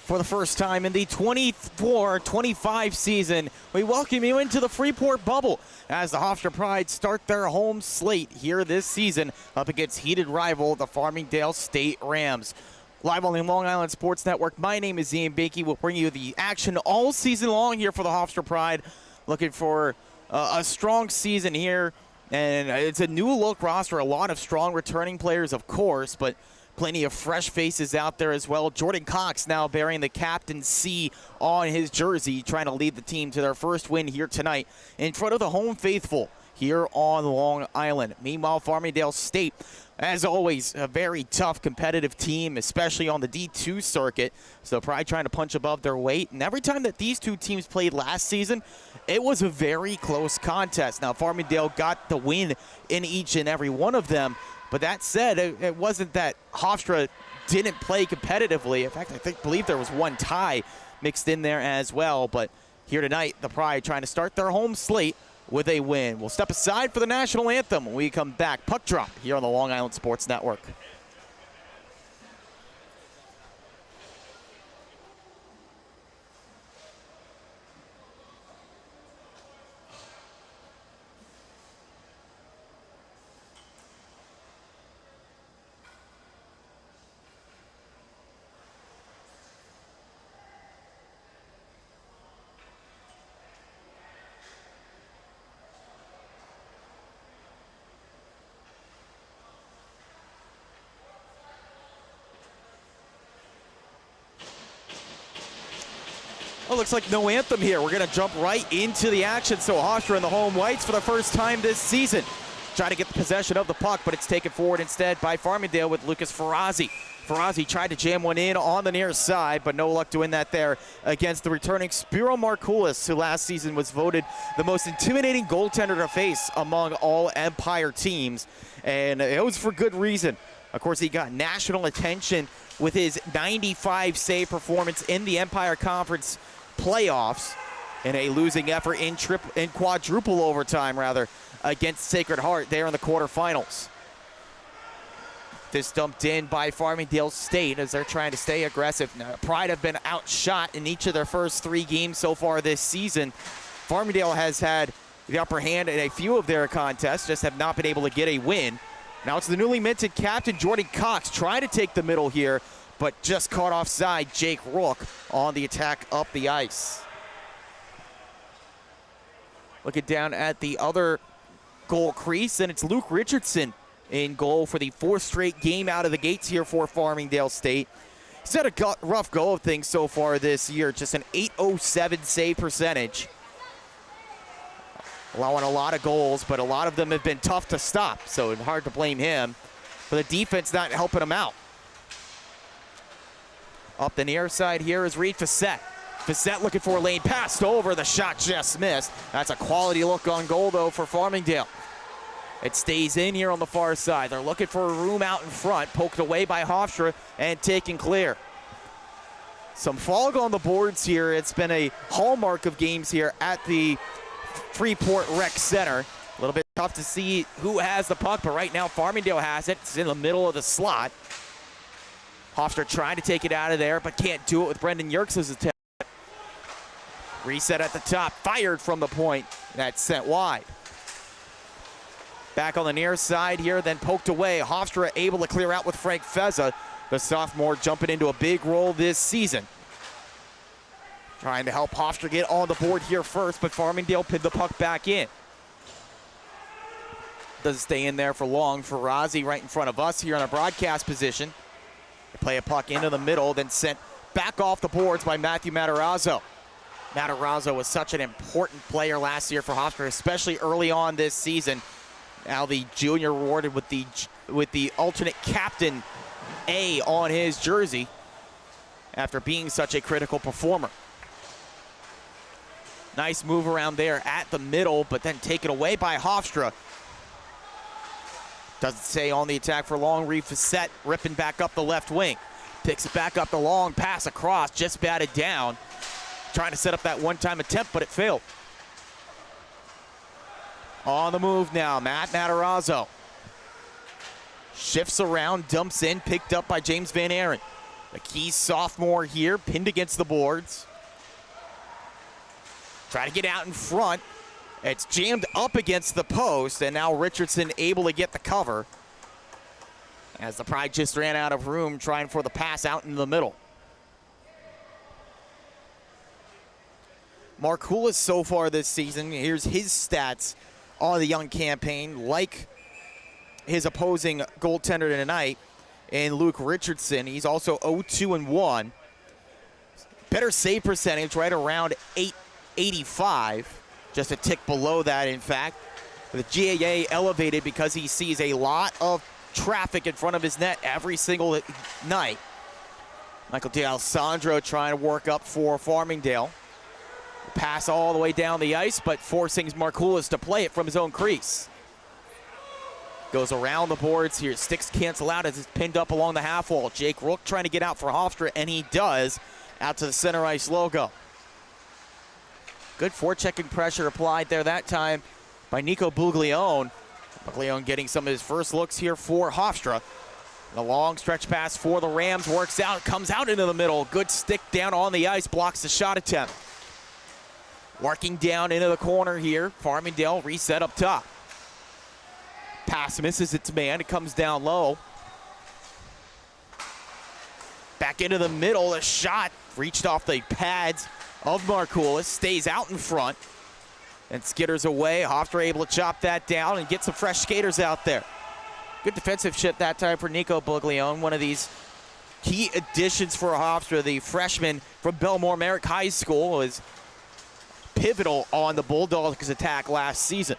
For the first time in the 24-25 season, we welcome you into the Freeport bubble as the Hofstra Pride start their home slate here this season up against heated rival, the Farmingdale State Rams. Live on the Long Island Sports Network, my name is Ian Bakey. We'll bring you the action all season long here for the Hofstra Pride. Looking for a strong season here, and it's a new look roster. A lot of strong returning players, of course, but plenty of fresh faces out there as well. Jordan Cox now bearing the Captain C on his jersey, trying to lead the team to their first win here tonight in front of the home faithful here on Long Island. Meanwhile, Farmingdale State, as always, a very tough competitive team, especially on the D2 circuit. So Pride trying to punch above their weight. And every time that these two teams played last season, it was a very close contest. Now, Farmingdale got the win in each and every one of them. But that said, it wasn't that Hofstra didn't play competitively. In fact, believe there was one tie mixed in there as well. But here tonight, the Pride trying to start their home slate with a win. We'll step aside for the national anthem when we come back. Puck drop here on the Long Island Sports Network. Well, looks like no anthem here. We're going to jump right into the action. So Hofstra in the home whites for the first time this season. Trying to get the possession of the puck, but it's taken forward instead by Farmingdale with Lucas Ferrazzi. Ferrazzi tried to jam one in on the near side, but no luck doing that there against the returning Spiro Markoulis, who last season was voted the most intimidating goaltender to face among all Empire teams. And it was for good reason. Of course, he got national attention with his 95 save performance in the Empire Conference playoffs in a losing effort in quadruple overtime against Sacred Heart there in the quarterfinals. This dumped in by Farmingdale State as they're trying to stay aggressive. Now, Pride have been outshot in each of their first three games so far this season. Farmingdale has had the upper hand in a few of their contests, just have not been able to get a win. Now it's the newly minted captain, Jordan Cox, trying to take the middle here, but just caught offside Jake Rook on the attack up the ice. Looking down at the other goal crease, and it's Luke Richardson in goal for the fourth straight game out of the gates here for Farmingdale State. He's had a rough go of things so far this year, just an .807 save percentage. Allowing a lot of goals, but a lot of them have been tough to stop, so it's hard to blame him for the defense not helping him out. Up the near side here is Reed Facette. Facette looking for a lane, passed over, the shot just missed. That's a quality look on goal, though, for Farmingdale. It stays in here on the far side. They're looking for a room out in front, poked away by Hofstra and taken clear. Some fog on the boards here. It's been a hallmark of games here at the Freeport Rec Center. A little bit tough to see who has the puck, but right now Farmingdale has it. It's in the middle of the slot. Hofstra trying to take it out of there, but can't do it with Brendan Yerkes' attempt. Reset at the top, fired from the point. That's sent wide. Back on the near side here, then poked away. Hofstra able to clear out with Frank Feza, the sophomore jumping into a big role this season. Trying to help Hofstra get on the board here first, but Farmingdale pinned the puck back in. Doesn't stay in there for long. Ferrazzi right in front of us here in a broadcast position. They play a puck into the middle, then sent back off the boards by Matthew Matarazzo. Matarazzo was such an important player last year for Hofstra, especially early on this season. Now the junior awarded with the alternate captain A on his jersey after being such a critical performer. Nice move around there at the middle, but then taken away by Hofstra. Doesn't stay on the attack for long. Reed Facette ripping back up the left wing. Picks it back up the long pass across, just batted down. Trying to set up that one-time attempt, but it failed. On the move now, Matt Matarazzo. Shifts around, dumps in, picked up by James Van Aaron. A key sophomore here, pinned against the boards. Try to get out in front. It's jammed up against the post, and now Richardson able to get the cover as the Pride just ran out of room trying for the pass out in the middle. Markoulis so far this season, here's his stats on the young campaign, like his opposing goaltender tonight in Luke Richardson. He's also 0-2-1. Better save percentage, right around 885. Just a tick below that, in fact. The GAA elevated because he sees a lot of traffic in front of his net every single night. Michael D'Alessandro trying to work up for Farmingdale. Pass all the way down the ice, but forcing Markoulis to play it from his own crease. Goes around the boards here. Sticks cancel out as it's pinned up along the half wall. Jake Rook trying to get out for Hofstra, and he does, out to the center ice logo. Good forechecking pressure applied there that time by Nico Buglione. Buglione getting some of his first looks here for Hofstra. The long stretch pass for the Rams works out, comes out into the middle. Good stick down on the ice, blocks the shot attempt. Working down into the corner here. Farmingdale reset up top. Pass misses its man. It comes down low. Back into the middle. A shot reached off the pads of Markoulis. Stays out in front and skitters away. Hofstra able to chop that down and get some fresh skaters out there. Good defensive shift that time for Nico Buglione. One of these key additions for Hofstra. The freshman from Belmore Merrick High School was pivotal on the Bulldogs' attack last season.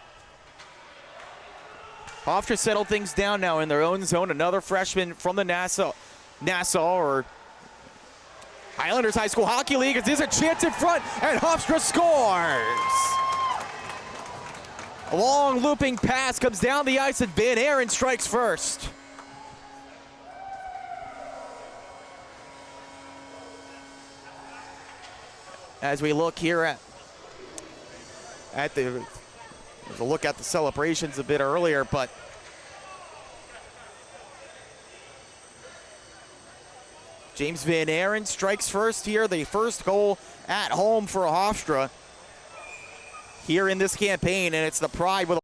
Hofstra settled things down now in their own zone. Another freshman from the Nassau or Highlanders High School Hockey League. There's a chance in front, and Hofstra scores. A long looping pass comes down the ice, and Van Aaron strikes first. As we look here at the look at the celebrations a bit earlier, but James Van Aaron strikes first here. The first goal at home for Hofstra here in this campaign, and it's the Pride with a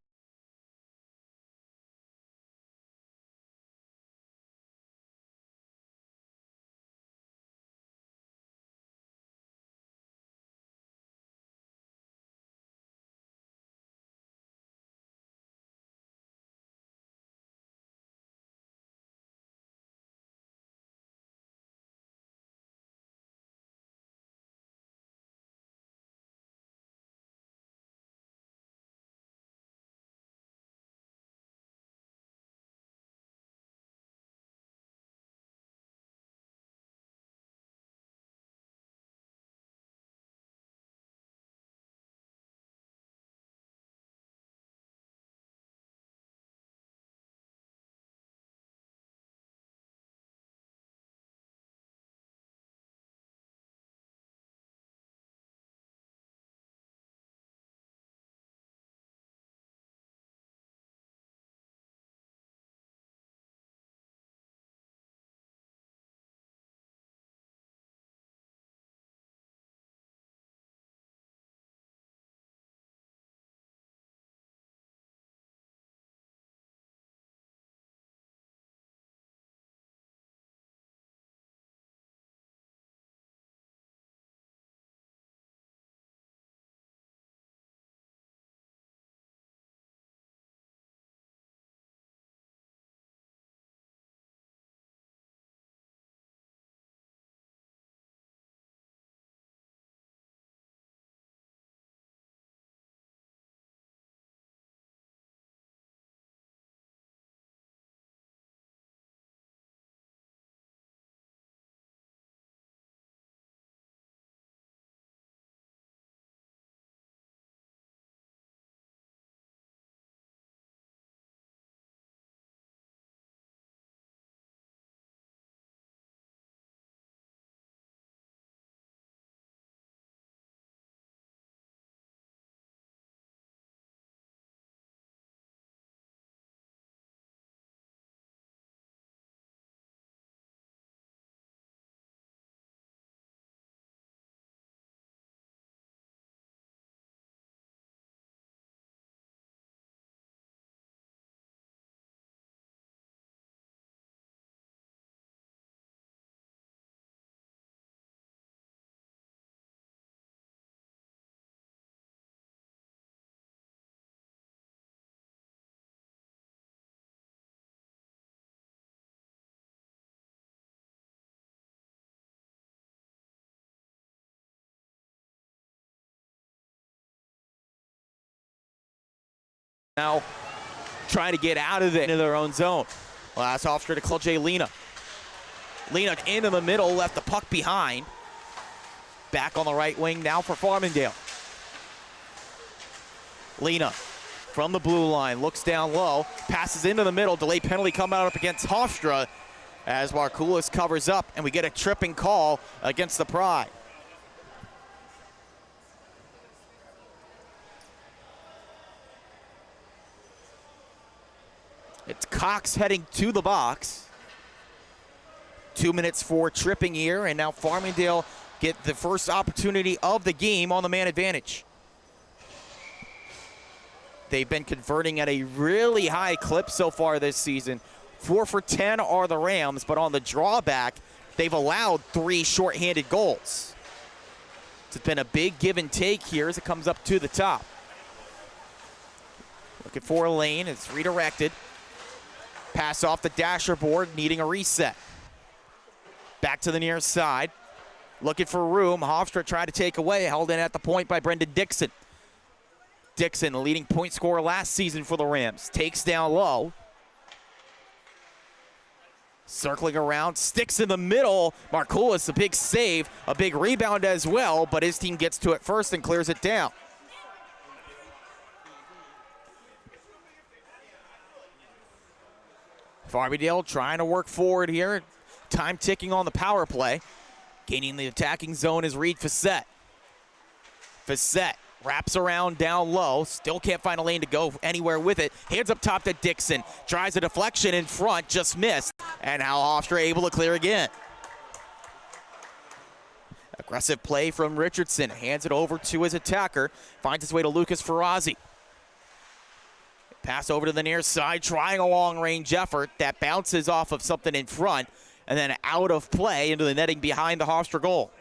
Now trying to get out of it into their own zone. Last Hofstra to Klj Lena. Lena into the middle, left the puck behind. Back on the right wing now for Farmingdale. Lena from the blue line, looks down low, passes into the middle, delayed penalty coming out up against Hofstra as Markoulis covers up, and we get a tripping call against the Pride. It's Cox heading to the box. 2 minutes for tripping here, and now Farmingdale get the first opportunity of the game on the man advantage. They've been converting at a really high clip so far this season. 4 for 10 are the Rams, but on the drawback, they've allowed 3 shorthanded goals. It's been a big give and take here as it comes up to the top. Looking for a lane, it's redirected. Pass off the dasher board, needing a reset. Back to the near side. Looking for room. Hofstra tried to take away, held in at the point by Brendan Dixon. Dixon, the leading point scorer last season for the Rams, takes down low. Circling around, sticks in the middle. Markoulis, a big save, a big rebound as well, but his team gets to it first and clears it down. Farmingdale trying to work forward here. Time ticking on the power play. Gaining the attacking zone is Reed Facette. Facette wraps around down low. Still can't find a lane to go anywhere with it. Hands up top to Dixon. Tries a deflection in front, just missed. And now Hofstra able to clear again. Aggressive play from Richardson. Hands it over to his attacker. Finds his way to Lucas Ferrazzi. Pass over to the near side, trying a long-range effort that bounces off of something in front and then out of play into the netting behind the Hofstra goal.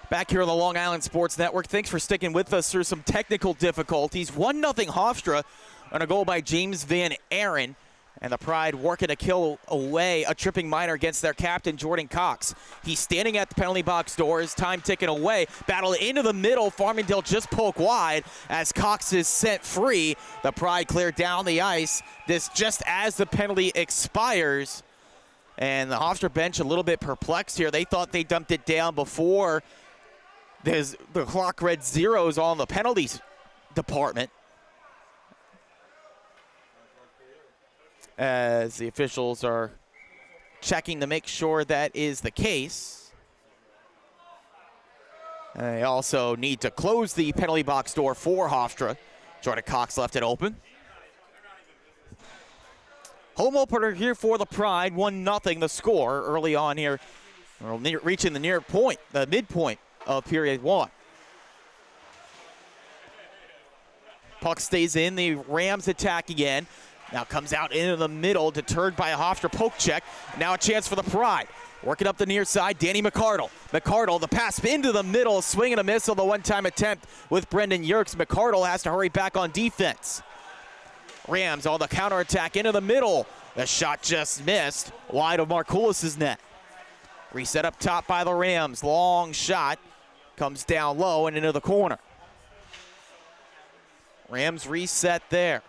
Back here on the Long Island Sports Network. Thanks for sticking with us through some technical difficulties. 1-0 Hofstra on a goal by James Van Aaron. And the Pride working to kill away a tripping minor against their captain, Jordan Cox. He's standing at the penalty box doors, time ticking away. Battle into the middle. Farmingdale just poke wide as Cox is set free. The Pride clear down the ice. This just as the penalty expires. And the Hofstra bench a little bit perplexed here. They thought they dumped it down before the clock read zeros on the penalties department. As the officials are checking to make sure that is the case. They also need to close the penalty box door for Hofstra. Jordan Cox left it open. Home opener here for the Pride, 1-0 the score early on here. Reaching the midpoint of period 1. Puck stays in, the Rams attack again. Now comes out into the middle, deterred by a Hofstra poke check. Now a chance for the Pride. Working up the near side, Danny McCardle. McCardle, the pass into the middle, swing and a miss on the one-time attempt with Brendan Yerkes. McCardle has to hurry back on defense. Rams on the counterattack into the middle. The shot just missed, wide of Markoulis' net. Reset up top by the Rams. Long shot, comes down low and into the corner. Rams reset there.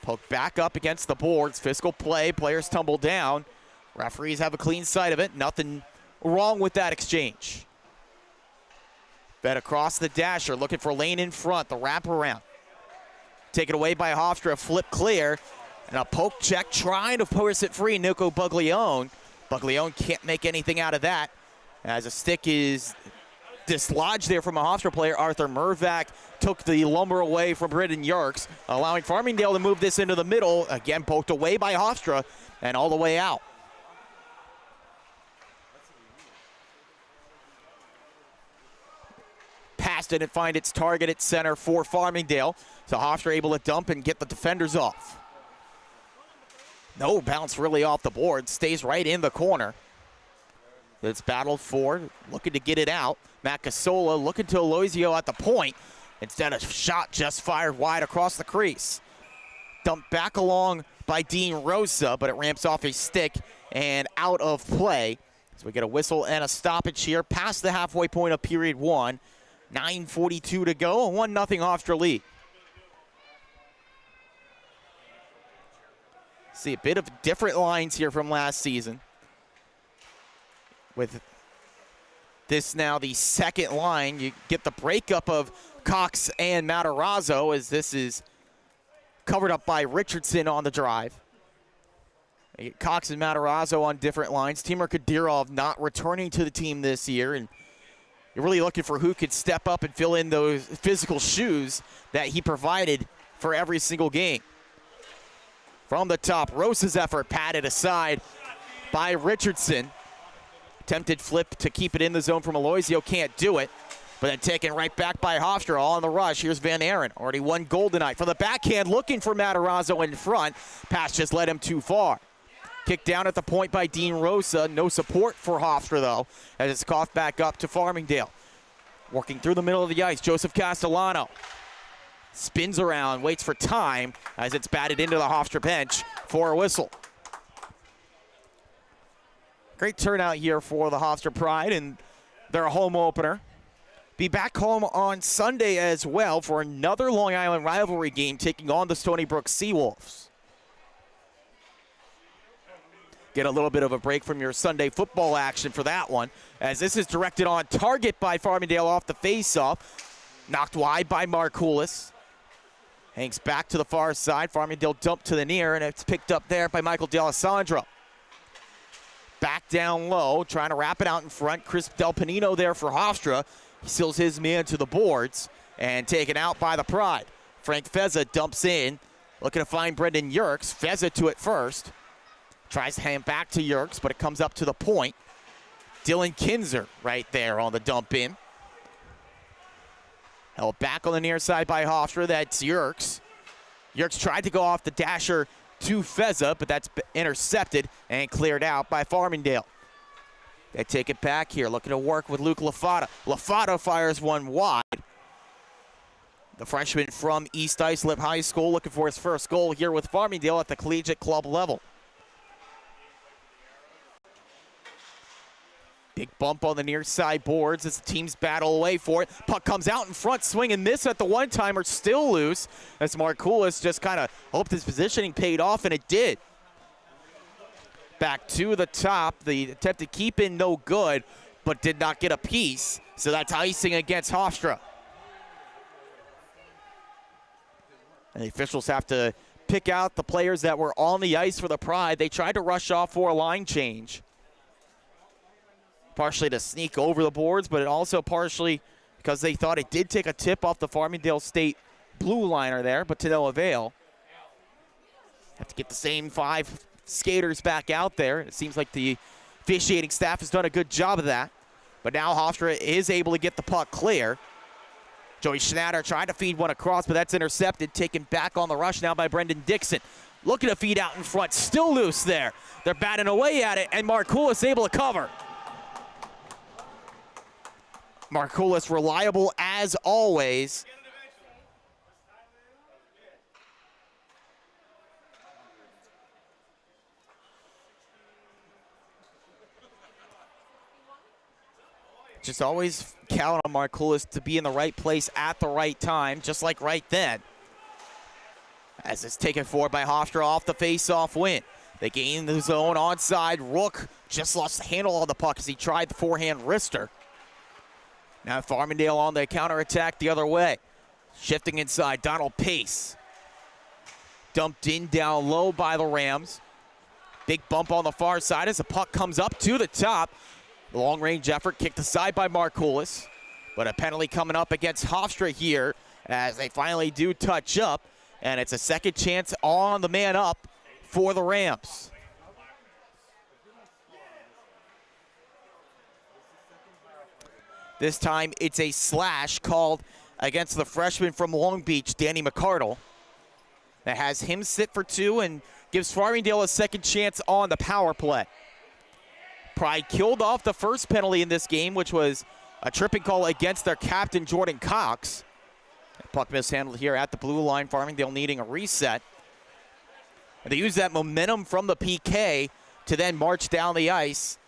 Poke back up against the boards. Physical play, players tumble down. Referees have a clean sight of it. Nothing wrong with that exchange. Fed across the dasher, looking for lane in front, the wraparound. Taken away by Hofstra, flip clear. And a poke check trying to force it free, Nico Buglione. Buglione can't make anything out of that as a stick is dislodged there from a Hofstra player. Arthur Mervac took the lumber away from Brendan Yerkes, allowing Farmingdale to move this into the middle. Again, poked away by Hofstra and all the way out. Pass didn't find its target at center for Farmingdale. So Hofstra able to dump and get the defenders off. No bounce really off the board. Stays right in the corner. It's battled for, looking to get it out. Matt Casola looking to Aloisio at the point. Instead, a shot just fired wide across the crease. Dumped back along by Dean Rosa, but it ramps off a stick and out of play. So we get a whistle and a stoppage here past the halfway point of period one. 9:42 to go, a 1-0 Hofstra lead. See a bit of different lines here from last season. With this now the second line, you get the breakup of Cox and Matarazzo as this is covered up by Richardson on the drive. You get Cox and Matarazzo on different lines. Timur Kadyrov not returning to the team this year, and you're really looking for who could step up and fill in those physical shoes that he provided for every single game. From the top, Rosa's effort patted aside by Richardson. Attempted flip to keep it in the zone from Aloisio, can't do it. But then taken right back by Hofstra, all on the rush. Here's Van Aaron, already one goal tonight. From the backhand, looking for Matarazzo in front. Pass just led him too far. Kicked down at the point by Dean Rosa. No support for Hofstra, though, as it's coughed back up to Farmingdale. Working through the middle of the ice, Joseph Castellano. Spins around, waits for time as it's batted into the Hofstra bench for a whistle. Great turnout here for the Hofstra Pride and their home opener. Be back home on Sunday as well for another Long Island rivalry game taking on the Stony Brook Seawolves. Get a little bit of a break from your Sunday football action for that one, as this is directed on target by Farmingdale off the faceoff. Knocked wide by Markoulis. Hangs back to the far side. Farmingdale dumped to the near, and it's picked up there by Michael D'Alessandro. Back down low, trying to wrap it out in front. Chris Del Panino there for Hofstra. He seals his man to the boards and taken out by the Pride. Frank Feza dumps in, looking to find Brendan Yerkes. Feza to it first. Tries to hand back to Yerkes, but it comes up to the point. Dylan Kinzer right there on the dump in. Held back on the near side by Hofstra. That's Yerkes. Yerkes tried to go off the dasher to Feza, but that's intercepted and cleared out by Farmingdale. They take it back here, looking to work with Luke LaFata. LaFata fires one wide. The freshman from East Islip High School looking for his first goal here with Farmingdale at the collegiate club level. Big bump on the near side boards as the teams battle away for it. Puck comes out in front, swing and miss at the one-timer, still loose. As Markoulis just kind of hoped his positioning paid off, and it did. Back to the top, the attempt to keep in no good, but did not get a piece. So that's icing against Hofstra. And the officials have to pick out the players that were on the ice for the Pride. They tried to rush off for a line change. Partially to sneak over the boards, but it also partially because they thought it did take a tip off the Farmingdale State blue liner there, but to no avail. Have to get the same 5 skaters back out there. It seems like the officiating staff has done a good job of that. But now Hofstra is able to get the puck clear. Joey Schnatter tried to feed one across, but that's intercepted. Taken back on the rush now by Brendan Dixon. Looking to feed out in front, still loose there. They're batting away at it, and Markoulis able to cover. Markoulis reliable as always. Just always count on Markoulis to be in the right place at the right time, just like right then. As it's taken forward by Hofstra off the face-off win. They gain the zone onside. Rook just lost the handle on the puck as he tried the forehand wrister. Now Farmingdale on the counterattack the other way. Shifting inside, Donald Pace. Dumped in down low by the Rams. Big bump on the far side as the puck comes up to the top. The long-range effort kicked aside by Markoulis. But a penalty coming up against Hofstra here as they finally do touch up. And it's a second chance on the man up for the Rams. This time it's a slash called against the freshman from Long Beach, Danny McCardle. That has him sit for 2 and gives Farmingdale a second chance on the power play. Pride killed off the first penalty in this game, which was a tripping call against their captain, Jordan Cox. Puck mishandled here at the blue line, Farmingdale needing a reset. And they use that momentum from the PK to then march down the ice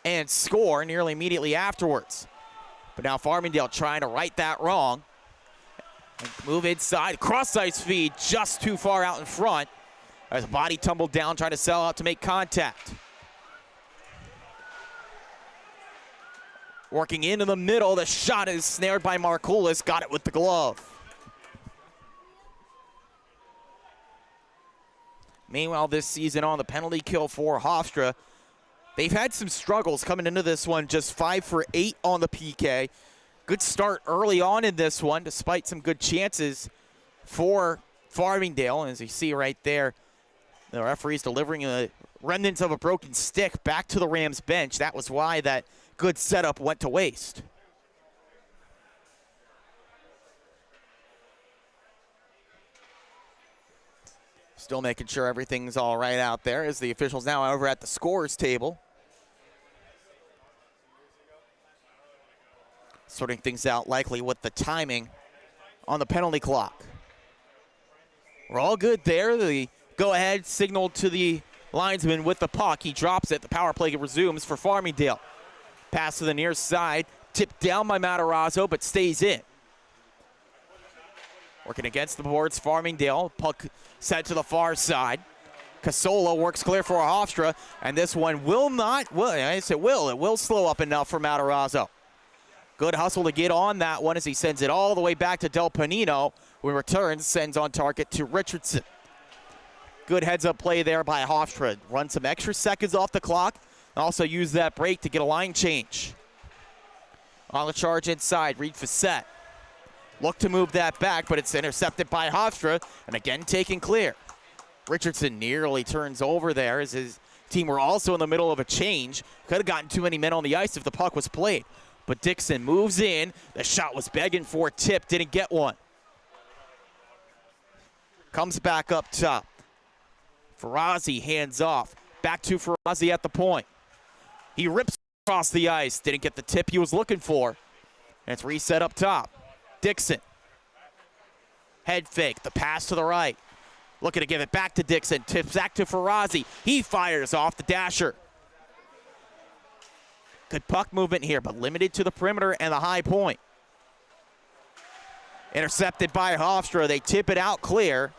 and score nearly immediately afterwards. But now Farmingdale trying to right that wrong. And move inside, cross-ice feed just too far out in front as the body tumbled down, trying to sell out to make contact. Working into the middle, the shot is snared by Markoulis, got it with the glove. Meanwhile, this season on the penalty kill for Hofstra, they've had some struggles coming into this one, just 5 for 8 on the PK. Good start early on in this one, despite some good chances for Farmingdale. As you see right there, the referee's delivering the remnants of a broken stick back to the Rams bench. That was why that good setup went to waste. Still making sure everything's all right out there as the officials now over at the scorers table. Sorting things out likely with the timing on the penalty clock. We're all good there. The go-ahead signal to the linesman with the puck. He drops it. The power play resumes for Farmingdale. Pass to the near side. Tipped down by Matarazzo, but stays in. Working against the boards, Farmingdale. Puck set to the far side. Casola works clear for Hofstra, and this one will not, well, yes, it will slow up enough for Matarazzo. Good hustle to get on that one as he sends it all the way back to Del Panino, who returns, sends on target to Richardson. Good heads-up play there by Hofstra. Run some extra seconds off the clock, and also use that break to get a line change. On the charge inside, Reed Facette. Look to move that back, but it's intercepted by Hofstra, and again taken clear. Richardson nearly turns over there as his team were also in the middle of a change. Could have gotten too many men on the ice if the puck was played. But Dixon moves in. The shot was begging for a tip, didn't get one. Comes back up top. Ferrazzi hands off. Back to Ferrazzi at the point. He rips across the ice. Didn't get the tip he was looking for. And it's reset up top. Dixon. Head fake. The pass to the right. Looking to give it back to Dixon. Tips back to Ferrazzi. He fires off the dasher. Good puck movement here, but limited to the perimeter and the high point. Intercepted by Hofstra. They tip it out clear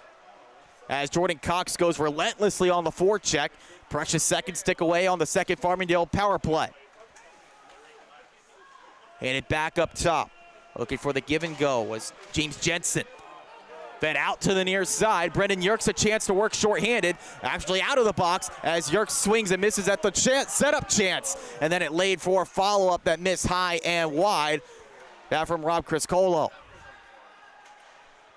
as Jordan Cox goes relentlessly on the forecheck. Precious seconds tick away on the second Farmingdale power play. Handed back up top. Looking for the give and go was James Jensen. Fed out to the near side. Brendan Yerkes a chance to work shorthanded. Actually out of the box as Yerkes swings and misses at the setup chance. And then it laid for a follow-up that missed high and wide. That from Rob Criscolo.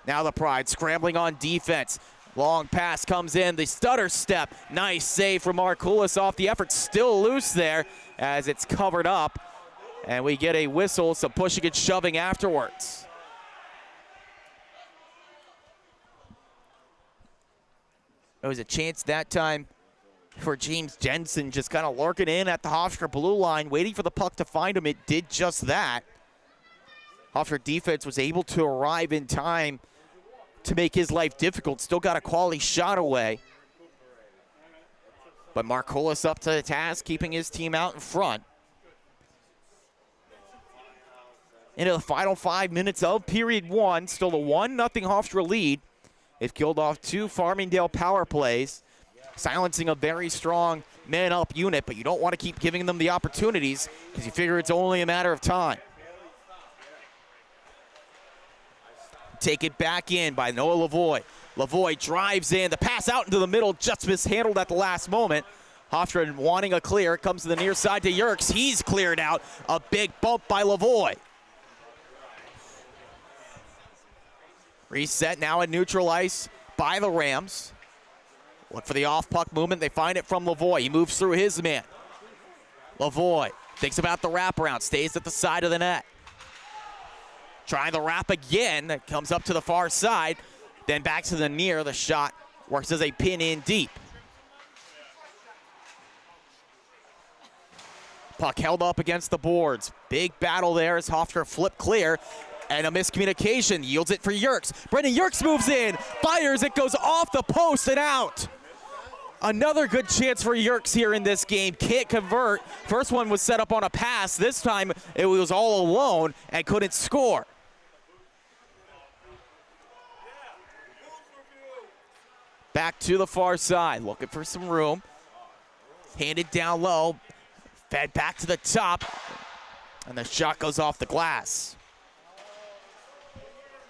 Now the Pride scrambling on defense. Long pass comes in. The stutter step. Nice save from Markoulis off the effort. Still loose there as it's covered up. And we get a whistle, some pushing and shoving afterwards. There was a chance that time for James Jensen just kind of lurking in at the Hofstra blue line, waiting for the puck to find him. It did just that. Hofstra defense was able to arrive in time to make his life difficult. Still got a quality shot away. But Markoulis up to the task, keeping his team out in front. Into the final 5 minutes of period one. Still a 1-0 Hofstra lead. They've killed off 2 Farmingdale power plays, silencing a very strong man-up unit, but you don't want to keep giving them the opportunities because you figure it's only a matter of time. Take it back in by Noah Lavoie. Lavoie drives in, the pass out into the middle, just mishandled at the last moment. Hofstra wanting a clear, comes to the near side to Yerkes. He's cleared out. A big bump by Lavoie. Reset now at neutral ice by the Rams. Look for the off-puck movement. They find it from Lavoie. He moves through his man. Lavoie thinks about the wraparound, stays at the side of the net. Trying the wrap again. That comes up to the far side. Then back to the near. The shot works as a pin in deep. Puck held up against the boards. Big battle there as Hofstra flipped clear. And a miscommunication. Yields it for Yerkes. Brendan Yerkes moves in. Fires. It goes off the post and out. Another good chance for Yerkes here in this game. Can't convert. First one was set up on a pass. This time it was all alone and couldn't score. Back to the far side. Looking for some room. Handed down low. Fed back to the top, and the shot goes off the glass.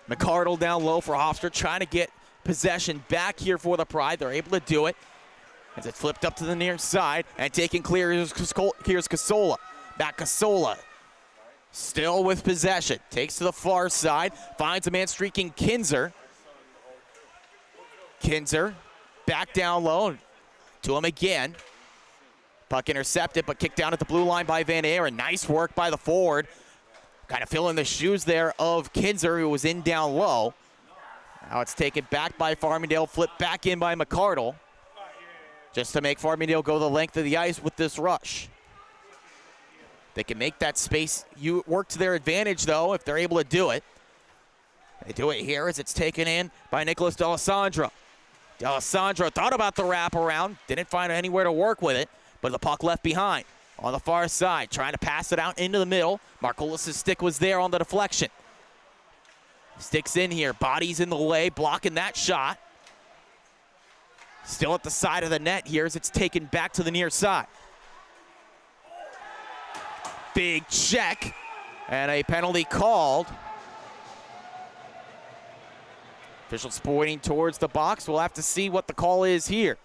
McCardle down low for Hofstra, trying to get possession back here for the Pride. They're able to do it as it's flipped up to the near side, and taking clear, here's Casola. Back Casola, still with possession. Takes to the far side, finds a man streaking Kinzer. Kinzer back down low, to him again. Puck intercepted, but kicked down at the blue line by Van Aaron. Nice work by the forward. Kind of filling the shoes there of Kinzer, who was in down low. Now it's taken back by Farmingdale, flipped back in by McCardle. Just to make Farmingdale go the length of the ice with this rush. They can make that space work to their advantage, though, if they're able to do it. They do it here as it's taken in by Nicholas D'Alessandro. D'Alessandro thought about the wraparound, didn't find anywhere to work with it. But the puck left behind on the far side, trying to pass it out into the middle. Markoulis' stick was there on the deflection. Sticks in here, body's in the way, blocking that shot. Still at the side of the net here as it's taken back to the near side. Big check, and a penalty called. Officials pointing towards the box. We'll have to see what the call is here.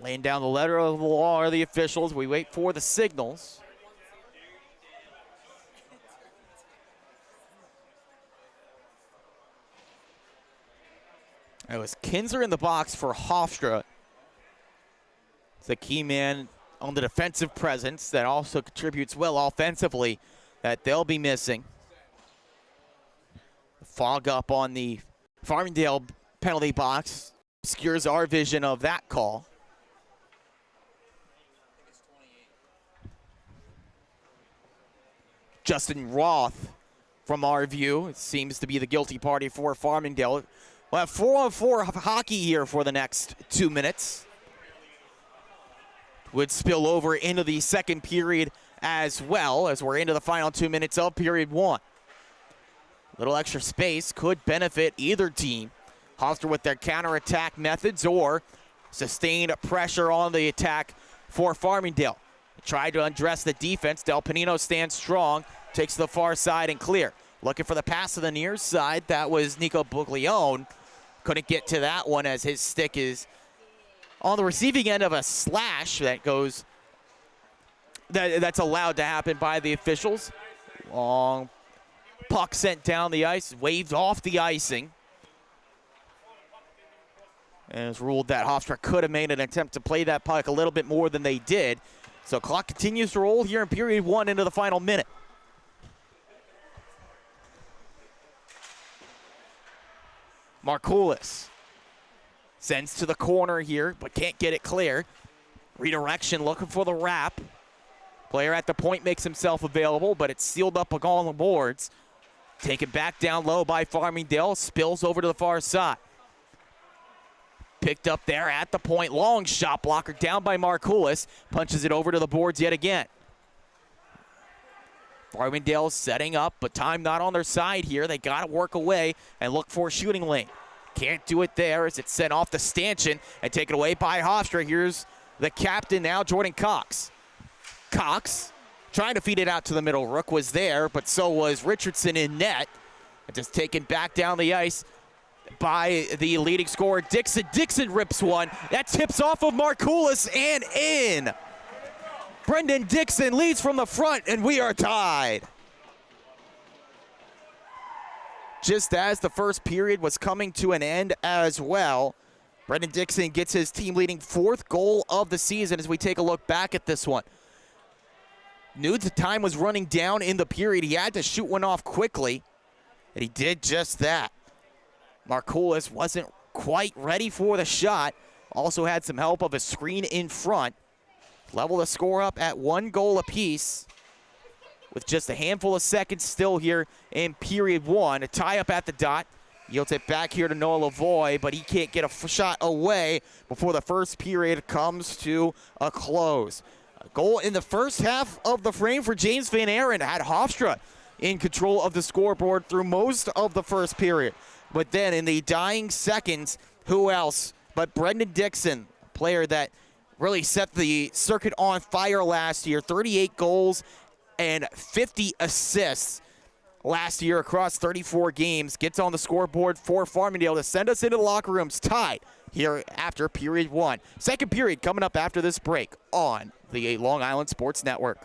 Laying down the letter of the law are the officials. We wait for the signals. It was Kinzer in the box for Hofstra. It's a key man on the defensive presence that also contributes well offensively that they'll be missing. Fog up on the Farmingdale penalty box obscures our vision of that call. Justin Roth, from our view, it seems to be the guilty party for Farmingdale. We'll have 4-on-4 hockey here for the next 2 minutes. Would spill over into the second period as well, as we're into the final 2 minutes of period one. Little extra space could benefit either team. Hofstra with their counterattack methods or sustained pressure on the attack for Farmingdale. Tried to undress the defense. Del Panino stands strong, takes the far side and clear. Looking for the pass to the near side. That was Nico Buglione. Couldn't get to that one as his stick is on the receiving end of a slash that goes, that's allowed to happen by the officials. Long puck sent down the ice, waved off the icing. And it's ruled that Hofstra could have made an attempt to play that puck a little bit more than they did. So clock continues to roll here in period one into the final minute. Markoulis sends to the corner here, but can't get it clear. Redirection, looking for the wrap. Player at the point makes himself available, but it's sealed up on the boards. Taken back down low by Farmingdale, spills over to the far side. Picked up there at the point, long shot blocker down by Markoulis. Punches it over to the boards yet again. Farmingdale setting up, but time not on their side here. They got to work away and look for a shooting lane. Can't do it there as it's sent off to Stanchion and taken away by Hofstra. Here's the captain now, Jordan Cox. Cox trying to feed it out to the middle. Rook was there, but so was Richardson in net. Just taken back down the ice by the leading scorer, Dixon. Dixon rips one. That tips off of Markoulis and in. Brendan Dixon leads from the front, and we are tied. Just as the first period was coming to an end as well, Brendan Dixon gets his team-leading 4th goal of the season as we take a look back at this one. Knew the time was running down in the period. He had to shoot one off quickly, and he did just that. Markoulis wasn't quite ready for the shot. Also had some help of a screen in front. Level the score up at 1 goal apiece with just a handful of seconds still here in period 1. A tie up at the dot. Yields it back here to Noah Lavoie, but he can't get a shot away before the first period comes to a close. A goal in the first half of the frame for James Van Aaron had Hofstra in control of the scoreboard through most of the first period. But then in the dying seconds, who else but Brendan Dixon, a player that really set the circuit on fire last year. 38 goals and 50 assists last year across 34 games. Gets on the scoreboard for Farmingdale to send us into the locker rooms tied here after period 1. Second period coming up after this break on the Long Island Sports Network.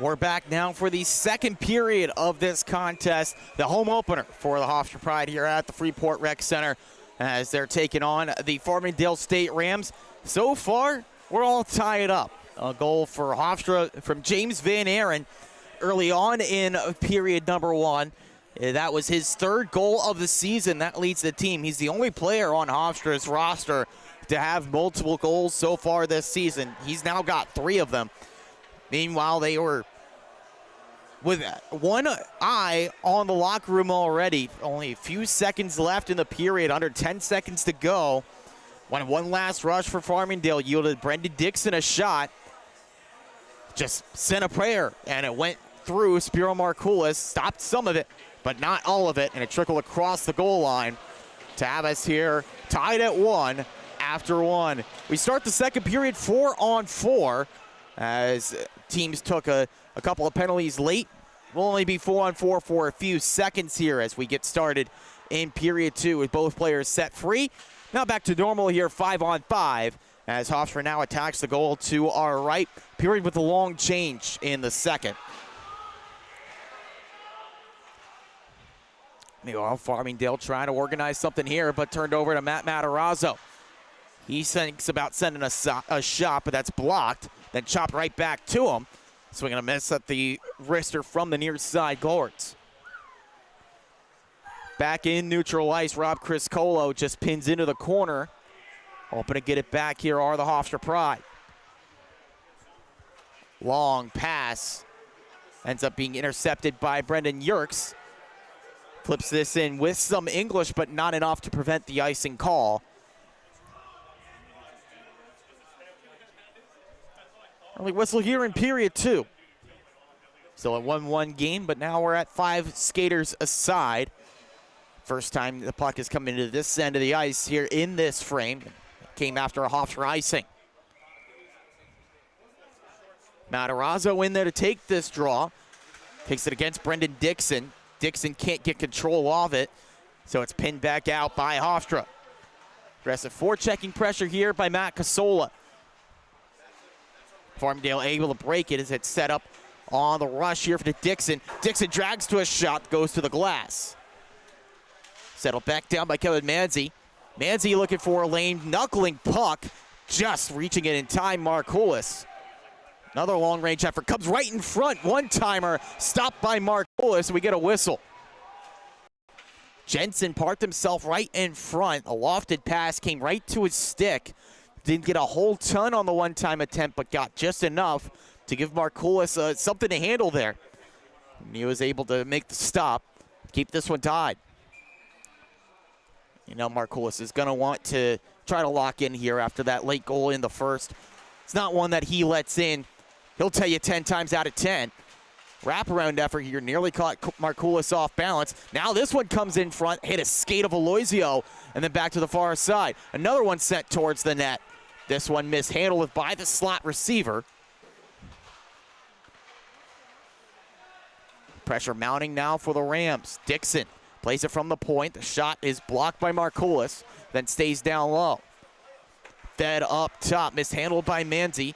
We're back now for the second period of this contest, the home opener for the Hofstra Pride here at the Freeport Rec Center as they're taking on the Farmingdale State Rams. So far, we're all tied up. A goal for Hofstra from James Van Aaron early on in period number 1. That was his third goal of the season. That leads the team. He's the only player on Hofstra's roster to have multiple goals so far this season. He's now got 3 of them. Meanwhile, they were with one eye on the locker room already. Only a few seconds left in the period, under 10 seconds to go. One last rush for Farmingdale yielded Brendan Dixon a shot. Just sent a prayer, and it went through Spiro Markoulis, stopped some of it, but not all of it, and it trickled across the goal line to have us here tied at 1 after 1. We start the second period 4-on-4 as teams took a couple of penalties late. We'll only be 4-on-4 for a few seconds here as we get started in period 2 with both players set free. Now back to normal here, 5-on-5 as Hofstra now attacks the goal to our right. Period with a long change in the second. Meanwhile, Farmingdale trying to organize something here, but turned over to Matt Matarazzo. He thinks about sending a shot, but that's blocked. Then chopped right back to him. Swinging a miss at the wrister from the near side guards. Back in neutral ice, Rob Criscolo just pins into the corner. Hoping to get it back here are the Hofstra Pride. Long pass. Ends up being intercepted by Brendan Yerkes. Flips this in with some English, but not enough to prevent the icing call. Early whistle here in period 2. Still a 1-1 game, but now we're at 5 skaters aside. First time the puck has come into this end of the ice here in this frame. Came after a Hofstra icing. Matarazzo in there to take this draw. Takes it against Brendan Dixon. Dixon can't get control of it, so it's pinned back out by Hofstra. Aggressive forechecking pressure here by Matt Casola. Farmingdale able to break it as it's set up on the rush here for Dixon. Dixon drags to a shot, goes to the glass. Settled back down by Kevin Manzi. Manzi looking for a lane, knuckling puck, just reaching it in time, Markoulis. Another long-range effort, comes right in front, one-timer, stopped by Markoulis, we get a whistle. Jensen parked himself right in front. A lofted pass came right to his stick. Didn't get a whole ton on the one-time attempt, but got just enough to give Markoulis something to handle there. And he was able to make the stop, keep this one tied. You know, Markoulis is going to want to try to lock in here after that late goal in the first. It's not one that he lets in. He'll tell you 10 times out of 10. Wraparound effort here, nearly caught Markoulis off balance. Now this one comes in front, hit a skate of Aloisio, and then back to the far side. Another one sent towards the net. This one mishandled by the slot receiver. Pressure mounting now for the Rams. Dixon plays it from the point. The shot is blocked by Markoulis, then stays down low. Fed up top, mishandled by Manzi.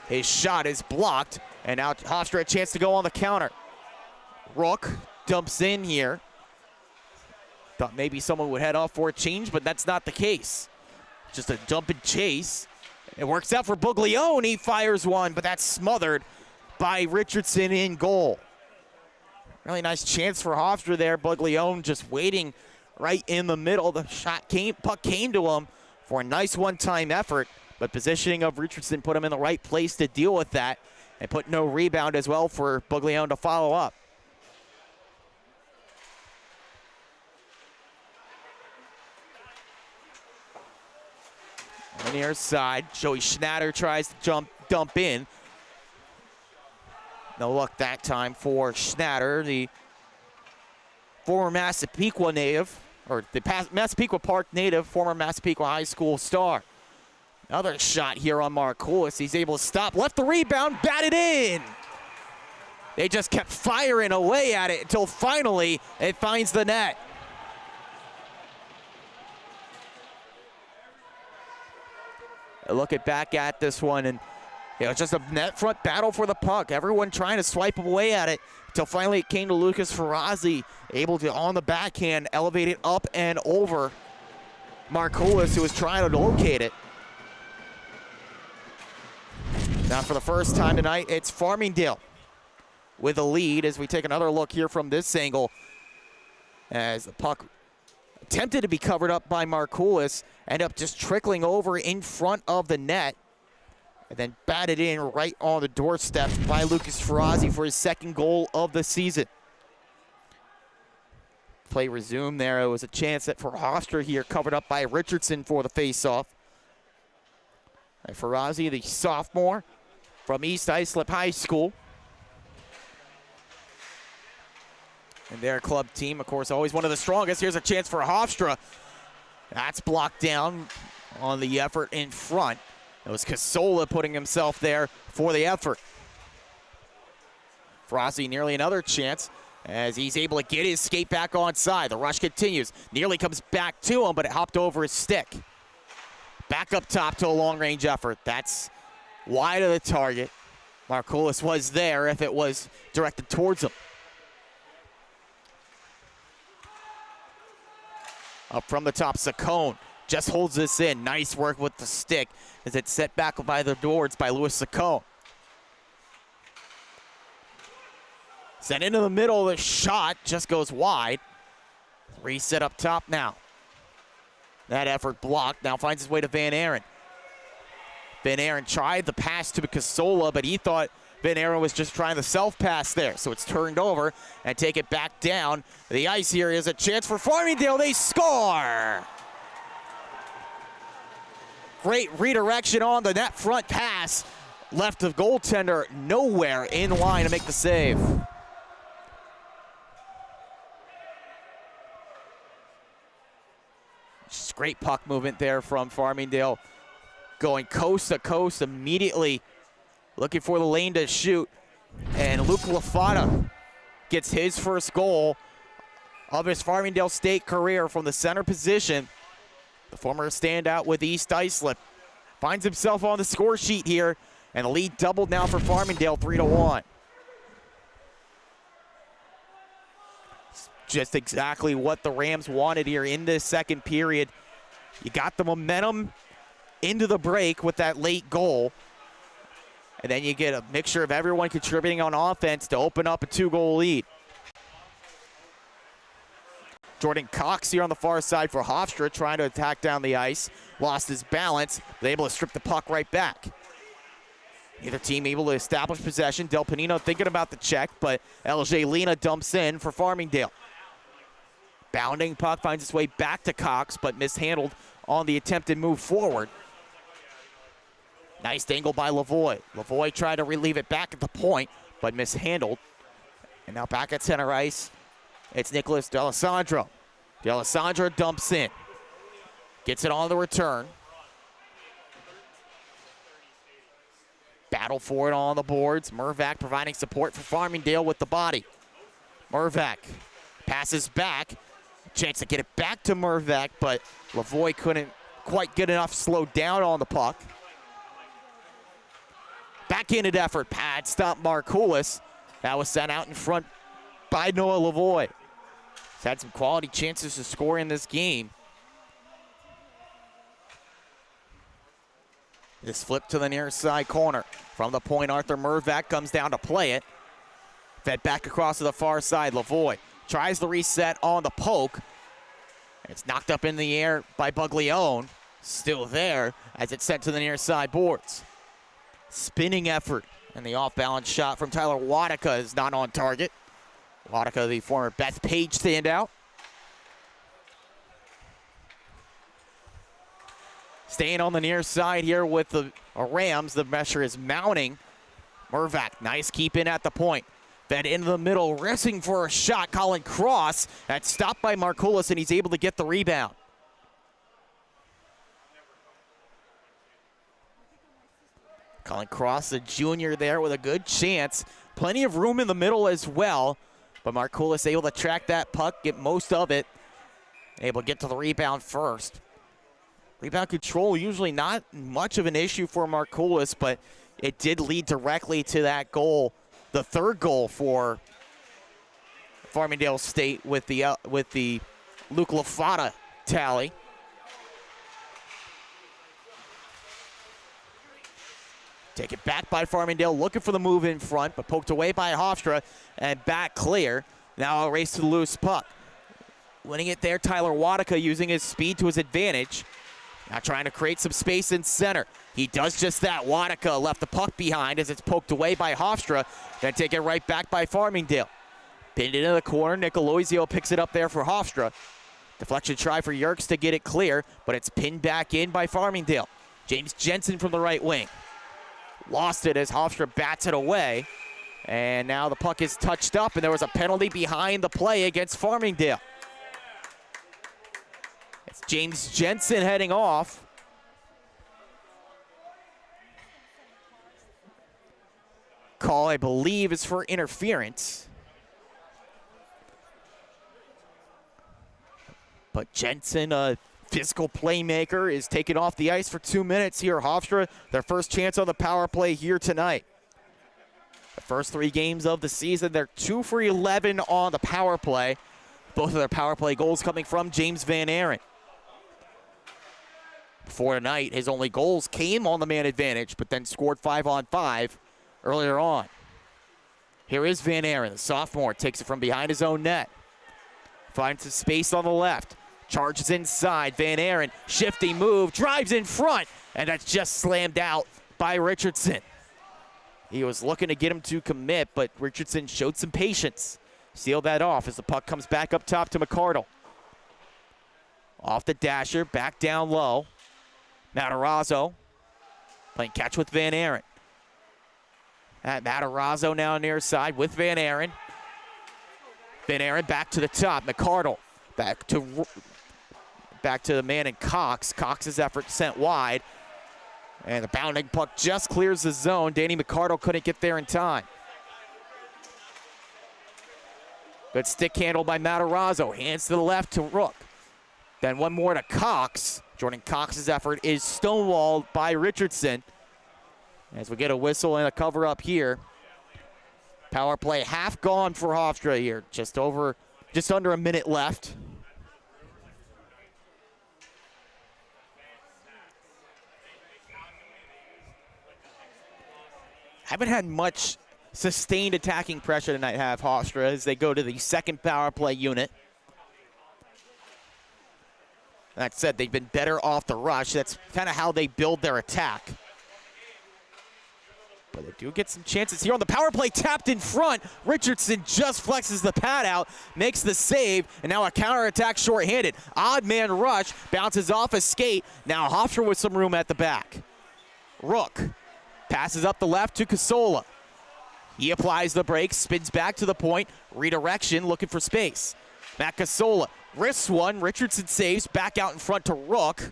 His shot is blocked, and now Hofstra a chance to go on the counter. Rook dumps in here. Thought maybe someone would head off for a change, but that's not the case. Just a dump and chase. It works out for Buglione. He fires one, but that's smothered by Richardson in goal. Really nice chance for Hofstra there. Buglione just waiting right in the middle. The puck came to him for a nice one-time effort, but positioning of Richardson put him in the right place to deal with that and put no rebound as well for Buglione to follow up. On the near side, Joey Schnatter tries to dump in. No luck that time for Schnatter, the former Massapequa native, or the Massapequa Park native, former Massapequa High School star. Another shot here on Markoulis. He's able to stop, left the rebound, batted in. They just kept firing away at it until finally it finds the net. Looking back at this one, and just a net front battle for the puck. Everyone trying to swipe away at it until finally it came to Lucas Ferrazzi, able to, on the backhand, elevate it up and over Markoulis, who was trying to locate it. Now for the first time tonight, it's Farmingdale with a lead as we take another look here from this angle. As the puck attempted to be covered up by Markoulis, ended up just trickling over in front of the net, and then batted in right on the doorstep by Lucas Ferrazzi for his second goal of the season. Play resumed there. It was a chance that for Hofstra here, covered up by Richardson for the faceoff. And Ferrazzi, the sophomore from East Islip High School. And their club team, of course, always one of the strongest. Here's a chance for Hofstra. That's blocked down on the effort in front. It was Casola putting himself there for the effort. Ferrazzi nearly another chance as he's able to get his skate back onside. The rush continues. Nearly comes back to him, but it hopped over his stick. Back up top to a long-range effort. That's wide of the target. Markoulis was there if it was directed towards him. Up from the top, Saccone just holds this in. Nice work with the stick as it's set back by the boards by Louis Saccone. Sent into the middle, the shot just goes wide. Reset up top now. That effort blocked, now finds his way to Van Aaron. Van Aaron tried the pass to Casola, but he thought Van Aaron was just trying the self-pass there, so it's turned over and take it back down. The ice here is a chance for Farmingdale. They score! Great redirection on the net front pass. Left the goaltender nowhere in line to make the save. Just great puck movement there from Farmingdale. Going coast to coast immediately. Looking for the lane to shoot. And Luke Lafata gets his first goal of his Farmingdale State career from the center position. The former standout with East Islip finds himself on the score sheet here, and the lead doubled now for Farmingdale, 3-1. Just exactly what the Rams wanted here in this second period. You got the momentum into the break with that late goal, and then you get a mixture of everyone contributing on offense to open up a 2-goal lead. Jordan Cox here on the far side for Hofstra, trying to attack down the ice. Lost his balance, but able to strip the puck right back. Neither team able to establish possession. Del Panino thinking about the check, but LJ Lena dumps in for Farmingdale. Bounding puck finds its way back to Cox, but mishandled on the attempted move forward. Nice angle by Lavoie. Lavoie tried to relieve it back at the point, but mishandled. And now back at center ice, it's Nicholas D'Alessandro. D'Alessandro dumps in. Gets it on the return. Battle for it on the boards. Mervac providing support for Farmingdale with the body. Mervac passes back. Chance to get it back to Mervac, but Lavoie couldn't quite get enough slowed down on the puck. Backhanded effort, pad stop Markoulis. That was sent out in front by Noah Lavoie. He's had some quality chances to score in this game. This flip to the near side corner. From the point, Arthur Mervac comes down to play it. Fed back across to the far side, Lavoie tries the reset on the poke. It's knocked up in the air by Buglione. Still there as it's sent to the near side boards. Spinning effort, and the off-balance shot from Tyler Wadika is not on target. Wadika, the former Beth Page standout. Staying on the near side here with the Rams, the pressure is mounting. Mervac, nice keep in at the point. Fed into the middle, racing for a shot. Colin Cross, that's stopped by Markoulis, and he's able to get the rebound. Colin Cross, the junior there with a good chance. Plenty of room in the middle as well. But Markoulis able to track that puck, get most of it. Able to get to the rebound first. Rebound control usually not much of an issue for Markoulis, but it did lead directly to that goal, the third goal for Farmingdale State with the Luke Lafata tally. Take it back by Farmingdale, looking for the move in front, but poked away by Hofstra and back clear. Now a race to the loose puck. Winning it there, Tyler Wadika using his speed to his advantage. Now trying to create some space in center. He does just that. Wadika left the puck behind as it's poked away by Hofstra. Then take it right back by Farmingdale. Pinned into the corner. Nicoloizio picks it up there for Hofstra. Deflection try for Yerkes to get it clear, but it's pinned back in by Farmingdale. James Jensen from the right wing. Lost it as Hofstra bats it away. And now the puck is touched up, and there was a penalty behind the play against Farmingdale. It's James Jensen heading off. Call, I believe, is for interference. But Jensen, a physical playmaker, is taken off the ice for 2 minutes here. Hofstra, their first chance on the power play here tonight. The first 3 games of the season, they're 2 for 11 on the power play. Both of their power play goals coming from James Van Aren. Before tonight, his only goals came on the man advantage, but then scored 5-on-5 earlier on. Here is Van Aren, the sophomore, takes it from behind his own net. Finds some space on the left. Charges inside. Van Aren, shifty move, drives in front, and that's just slammed out by Richardson. He was looking to get him to commit, but Richardson showed some patience. Sealed that off as the puck comes back up top to McCardle. Off the dasher, back down low. Matarazzo playing catch with Van Aren. Matarazzo now near side with Van Aren. Van Aren back to the top. McCardle back to the man in Cox. Cox's effort sent wide. And the bounding puck just clears the zone. Danny McCardle couldn't get there in time. Good stick handle by Matarazzo. Hands to the left to Rook. Then one more to Cox. Jordan Cox's effort is stonewalled by Richardson. As we get a whistle and a cover up here. Power play half gone for Hofstra here. Just under a minute left. Haven't had much sustained attacking pressure tonight, have Hofstra, as they go to the second power play unit. That said, they've been better off the rush. That's kind of how they build their attack. But they do get some chances here on the power play, tapped in front. Richardson just flexes the pad out, makes the save, and now a counterattack shorthanded. Odd man rush, bounces off a skate. Now Hofstra with some room at the back. Rook passes up the left to Casola. He applies the brakes, spins back to the point, redirection, looking for space. Matt Casola risks one, Richardson saves, back out in front to Rook.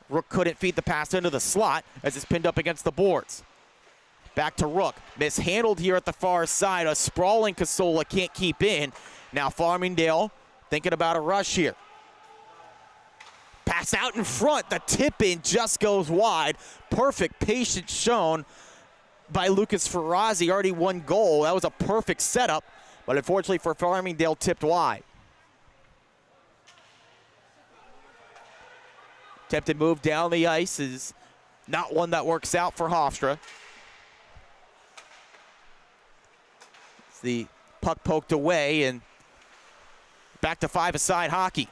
Rook couldn't feed the pass into the slot as it's pinned up against the boards. Back to Rook, mishandled here at the far side. A sprawling Casola can't keep in. Now Farmingdale thinking about a rush here. Pass out in front, the tip in just goes wide. Perfect patience shown by Lucas Ferrazzi, already one goal. That was a perfect setup, but unfortunately for Farmingdale, tipped wide. Attempted move down the ice is not one that works out for Hofstra. The puck poked away and back to five-a-side hockey.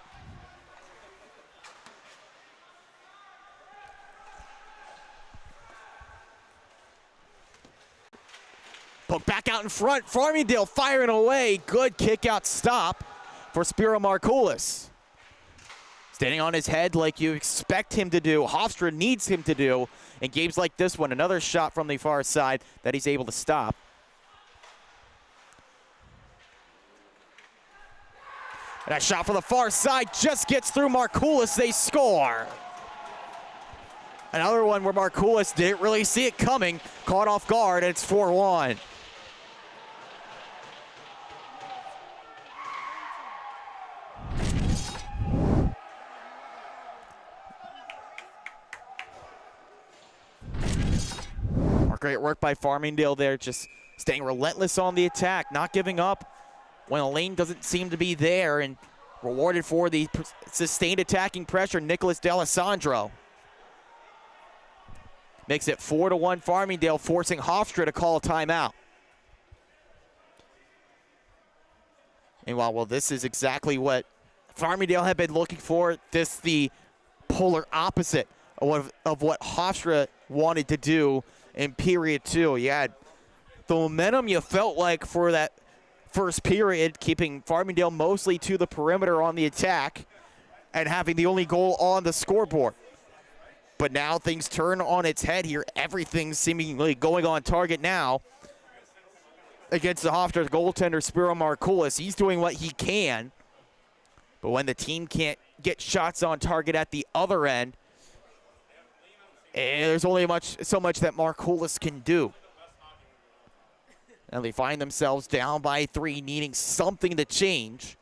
Poke back out in front. Farmingdale firing away. Good kick-out stop for Spiro Markoulis. Standing on his head like you expect him to do. Hofstra needs him to do in games like this one. Another shot from the far side that he's able to stop. And that shot from the far side just gets through Markoulis. They score. Another one where Markoulis didn't really see it coming. Caught off guard, and it's 4-1. Great work by Farmingdale there, just staying relentless on the attack, not giving up when a lane doesn't seem to be there, and rewarded for the sustained attacking pressure, Nicholas D'Alessandro. Makes it 4-1 Farmingdale, forcing Hofstra to call a timeout. And while this is exactly what Farmingdale had been looking for, this the polar opposite of what Hofstra wanted to do in period 2. You had the momentum you felt like for that first period, keeping Farmingdale mostly to the perimeter on the attack and having the only goal on the scoreboard. But now things turn on its head here. Everything's seemingly going on target now against the Hofstra goaltender, Spiro Markoulis. He's doing what he can, but when the team can't get shots on target at the other end, there's only so much that Markoulis can do. And they find themselves down by 3, needing something to change.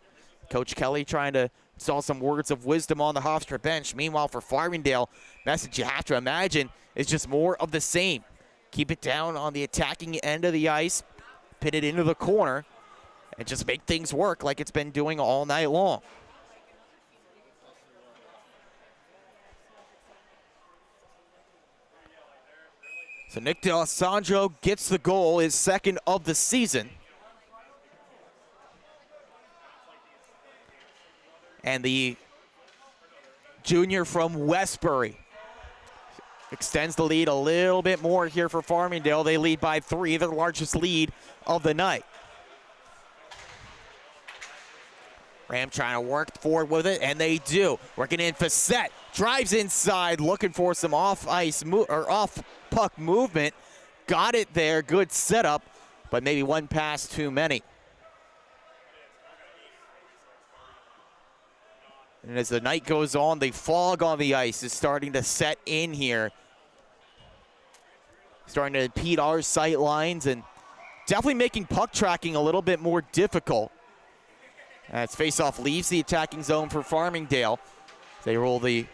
Coach Kelly trying to install some words of wisdom on the Hofstra bench. Meanwhile, for Farmingdale, message you have to imagine is just more of the same. Keep it down on the attacking end of the ice, pin it into the corner, and just make things work like it's been doing all night long. So Nick D'Alessandro gets the goal, his second of the season. And the junior from Westbury extends the lead a little bit more here for Farmingdale. They lead by 3, the largest lead of the night. Ram trying to work forward with it, and they do. Working in Facette, drives inside, looking for some off-puck movement. Got it there, good setup, but maybe one pass too many. And as the night goes on, the fog on the ice is starting to set in here. Starting to impede our sight lines and definitely making puck tracking a little bit more difficult. As faceoff leaves the attacking zone for Farmingdale. They roll the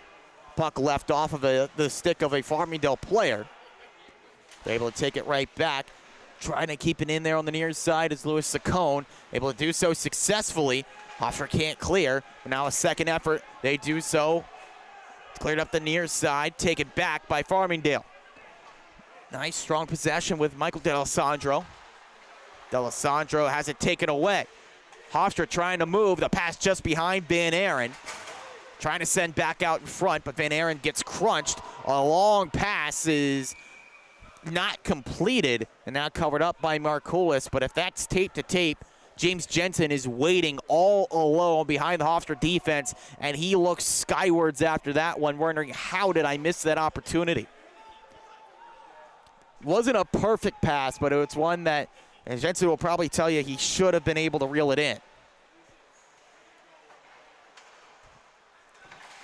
puck left off of the stick of a Farmingdale player. They're able to take it right back. Trying to keep it in there on the near side is Louis Saccone. Able to do so successfully. Hofstra can't clear. But now a second effort. They do so. It's cleared up the near side. Taken back by Farmingdale. Nice strong possession with Michael D'Alessandro. D'Alessandro has it taken away. Hofstra trying to move. The pass just behind Van Aaron. Trying to send back out in front, but Van Aaron gets crunched. A long pass is not completed and now covered up by Markoulis. But if that's tape to tape, James Jensen is waiting all alone behind the Hofstra defense, and he looks skywards after that one, wondering how did I miss that opportunity. Wasn't a perfect pass, but it's one that, and Jensen will probably tell you, he should have been able to reel it in.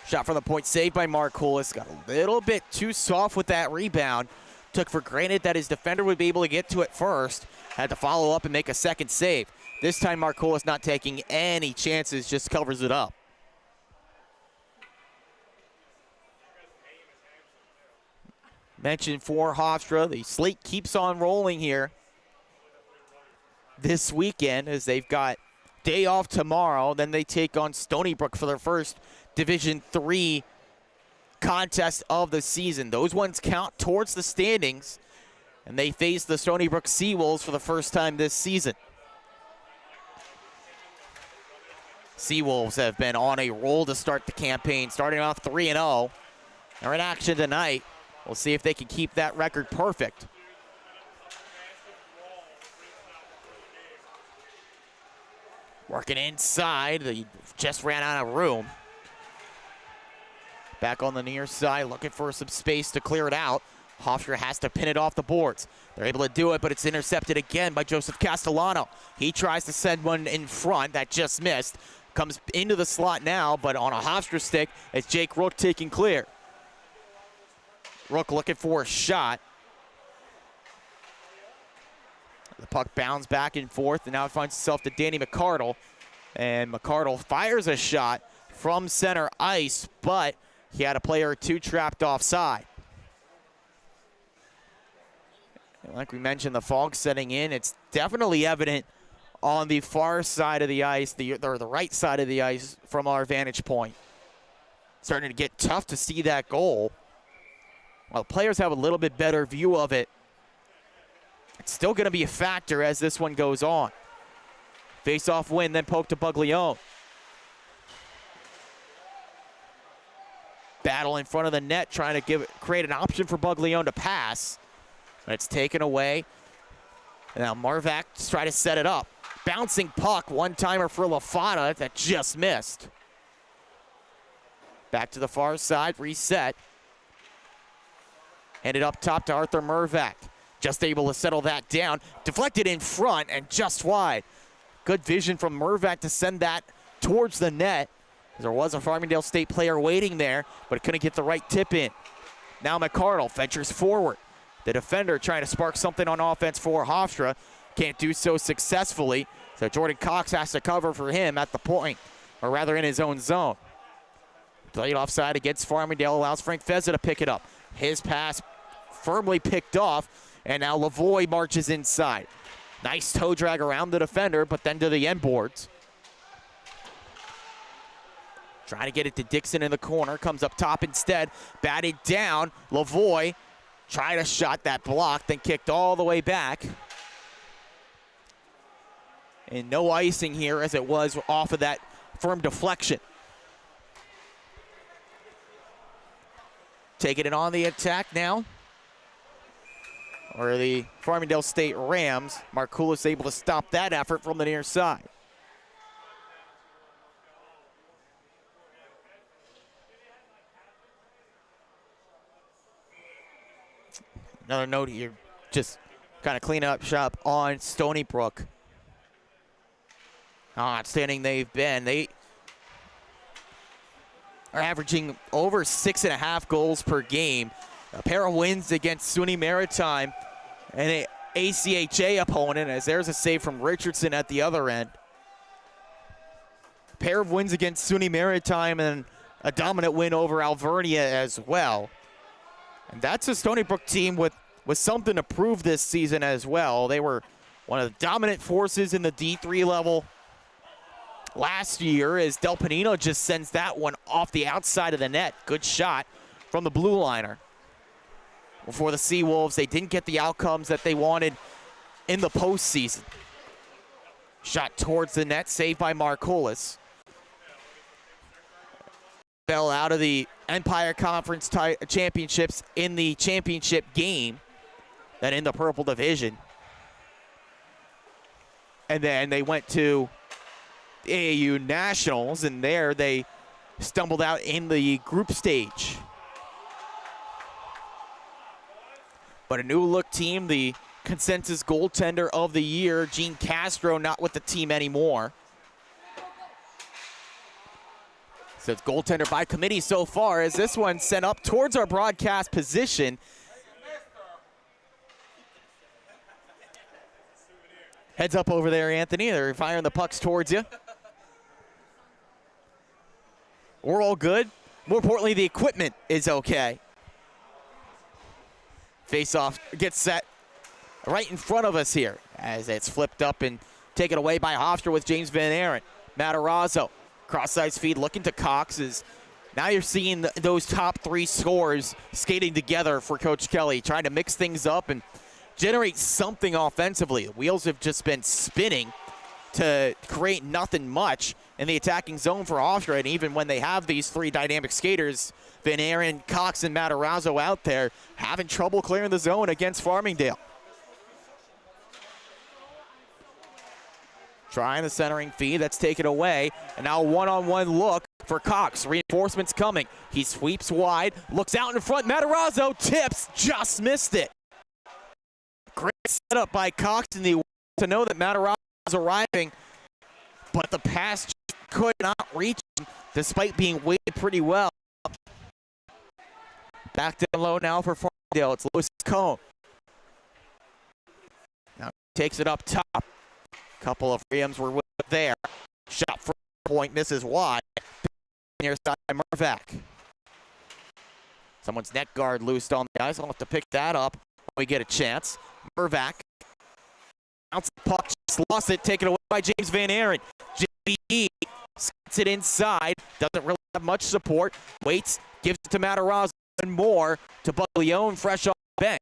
Shot from the point saved by Markoulis. Got a little bit too soft with that rebound. Took for granted that his defender would be able to get to it first. Had to follow up and make a second save. This time Markoulis not taking any chances, just covers it up. Mentioned for Hofstra, the slate keeps on rolling here this weekend as they've got day off tomorrow. Then they take on Stony Brook for their first Division III contest of the season. Those ones count towards the standings, and they face the Stony Brook Seawolves for the first time this season. Seawolves have been on a roll to start the campaign, starting off 3-0. They're in action tonight. We'll see if they can keep that record perfect. Working inside, they just ran out of room. Back on the near side, looking for some space to clear it out. Hofstra has to pin it off the boards. They're able to do it, but it's intercepted again by Joseph Castellano. He tries to send one in front, that just missed. Comes into the slot now, but on a Hofstra stick, it's Jake Rook taking clear. Rook looking for a shot. The puck bounds back and forth, and now it finds itself to Danny McCardle. And McCardle fires a shot from center ice, but he had a player or two trapped offside. Like we mentioned, the fog setting in. It's definitely evident on the far side of the ice, or the right side of the ice from our vantage point. Starting to get tough to see that goal. While players have a little bit better view of it, it's still going to be a factor as this one goes on. Face-off win, then poke to Buglione. Battle in front of the net, trying to create an option for Buglione to pass. But it's taken away. And now Marvac trying to set it up. Bouncing puck, one-timer for LaFata that just missed. Back to the far side, reset. Handed up top to Arthur Mervac. Just able to settle that down. Deflected in front and just wide. Good vision from Mervac to send that towards the net. There was a Farmingdale State player waiting there, but couldn't get the right tip in. Now McCardle ventures forward. The defender trying to spark something on offense for Hofstra. Can't do so successfully, so Jordan Cox has to cover for him at the point, or rather in his own zone. Played offside against Farmingdale, allows Frank Fezza to pick it up. His pass firmly picked off, and now Lavoie marches inside. Nice toe drag around the defender, but then to the end boards. Trying to get it to Dixon in the corner, comes up top instead, batted down. Lavoie tried a shot that blocked, then kicked all the way back. And no icing here as it was off of that firm deflection. Taking it on the attack now. Or the Farmingdale State Rams. Markoulis able to stop that effort from the near side. Another note here, just kind of clean up shop on Stony Brook. How outstanding they've been. They are averaging over 6.5 goals per game. A pair of wins against SUNY Maritime and an ACHA opponent, as there's a save from Richardson at the other end. A pair of wins against SUNY Maritime and a dominant win over Alvernia as well. And that's a Stony Brook team with something to prove this season as well. They were one of the dominant forces in the D3 level last year, as Del Panino just sends that one off the outside of the net. Good shot from the blue liner. Before the Seawolves, they didn't get the outcomes that they wanted in the postseason. Shot towards the net, saved by Markoulis. Fell out of the Empire Conference Championships in the championship game, then in the Purple Division. And then they went to the AAU Nationals, and there they stumbled out in the group stage. But a new look team, the consensus goaltender of the year, Gene Castro, not with the team anymore. So it's goaltender by committee so far, as this one sent up towards our broadcast position. Heads up over there, Anthony. They're firing the pucks towards you. We're all good. More importantly, the equipment is okay. Face-off gets set right in front of us here as it's flipped up and taken away by Hofstra with James Van Aaron. Matarazzo, cross-ice feed, looking to Cox. Now you're seeing those top three scorers skating together for Coach Kelly, trying to mix things up and generate something offensively. The wheels have just been spinning to create nothing much in the attacking zone for Hofstra, and even when they have these three dynamic skaters, Van Aaron, Cox, and Matarazzo out there, having trouble clearing the zone against Farmingdale. Trying the centering feed, that's taken away, and now a one-on-one look for Cox. Reinforcements coming. He sweeps wide, looks out in front. Matarazzo tips, just missed it. Great setup by Cox, and the to know that Matarazzo is arriving, but the pass just could not reach him despite being weighted pretty well. Back down low now for Farmingdale. It's Lewis Cone. Now takes it up top. Couple of Rams were there. Shot from point, misses wide. Near side by Mervac. Someone's net guard loosed on the ice. I'll have to pick that up when we get a chance. Burvac. Bounce the puck, just lost it, taken away by James Van Aaron. JBE sets it inside, doesn't really have much support, waits, gives it to Matarazzo and more to Buglione, fresh off the bench.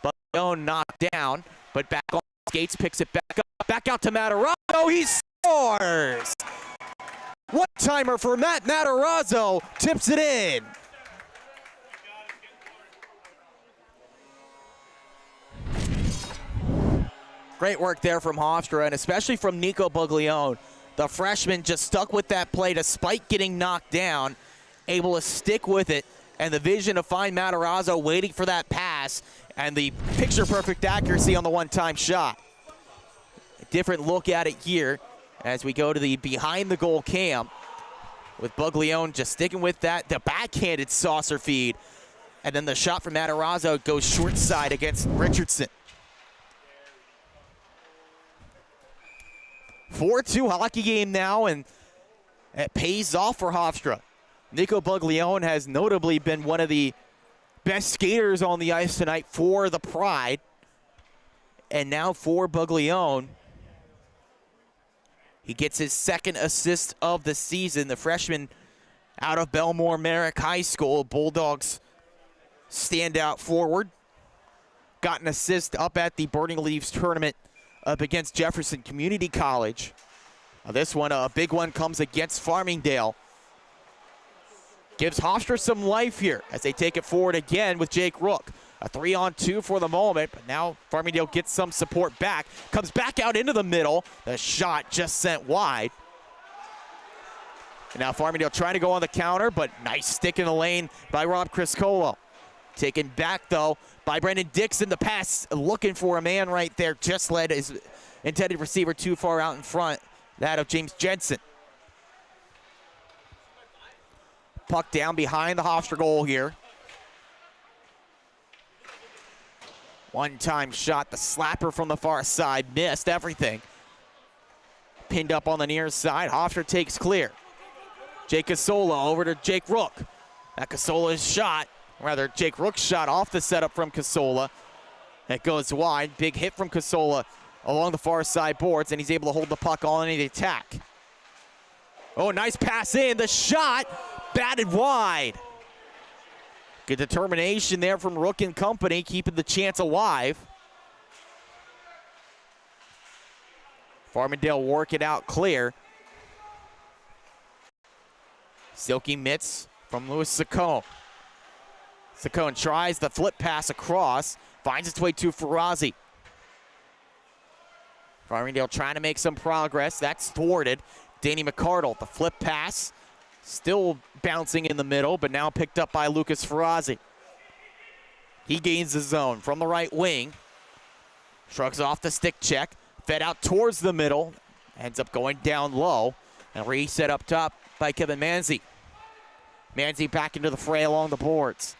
Buglione knocked down, but back on skates, picks it back up, back out to Matarazzo, he scores! One-timer for Matt Matarazzo, tips it in. Great work there from Hofstra, and especially from Nico Buglione. The freshman just stuck with that play despite getting knocked down, able to stick with it, and the vision to find Matarazzo waiting for that pass, and the picture-perfect accuracy on the one-time shot. A different look at it here as we go to the behind-the-goal cam, with Buglione just sticking with that, the backhanded saucer feed, and then the shot from Matarazzo goes short side against Richardson. 4-2 hockey game now, and it pays off for Hofstra. Nico Buglione has notably been one of the best skaters on the ice tonight for the Pride. And now for Buglione, he gets his second assist of the season. The freshman out of Belmore Merrick High School, Bulldogs standout forward. Got an assist up at the Burning Leaves tournament up against Jefferson Community College. This one, a big one, comes against Farmingdale. Gives Hofstra some life here as they take it forward again with Jake Rook. A 3-on-2 for the moment, but now Farmingdale gets some support back. Comes back out into the middle. The shot just sent wide. And now Farmingdale trying to go on the counter, but nice stick in the lane by Rob Criscolo. Taken back, though, by Brendan Dixon. The pass looking for a man right there. Just led his intended receiver too far out in front. That of James Jensen. Puck down behind the Hofstra goal here. One-time shot. The slapper from the far side missed everything. Pinned up on the near side. Hofstra takes clear. Jake Casola over to Jake Rook. That Casola's shot. Rather, Jake Rook's shot off the setup from Casola. It goes wide. Big hit from Casola along the far side boards, and he's able to hold the puck on the attack. Oh, nice pass in. The shot batted wide. Good determination there from Rook and company, keeping the chance alive. Farmingdale work it out clear. Silky mitts from Louis Saccone. Saccone tries the flip pass across, finds its way to Ferrazzi. Farmingdale trying to make some progress. That's thwarted. Danny McCardle, the flip pass, still bouncing in the middle, but now picked up by Lucas Ferrazzi. He gains the zone from the right wing. Shrugs off the stick check, fed out towards the middle, ends up going down low, and reset up top by Kevin Manzi. Manzi back into the fray along the boards.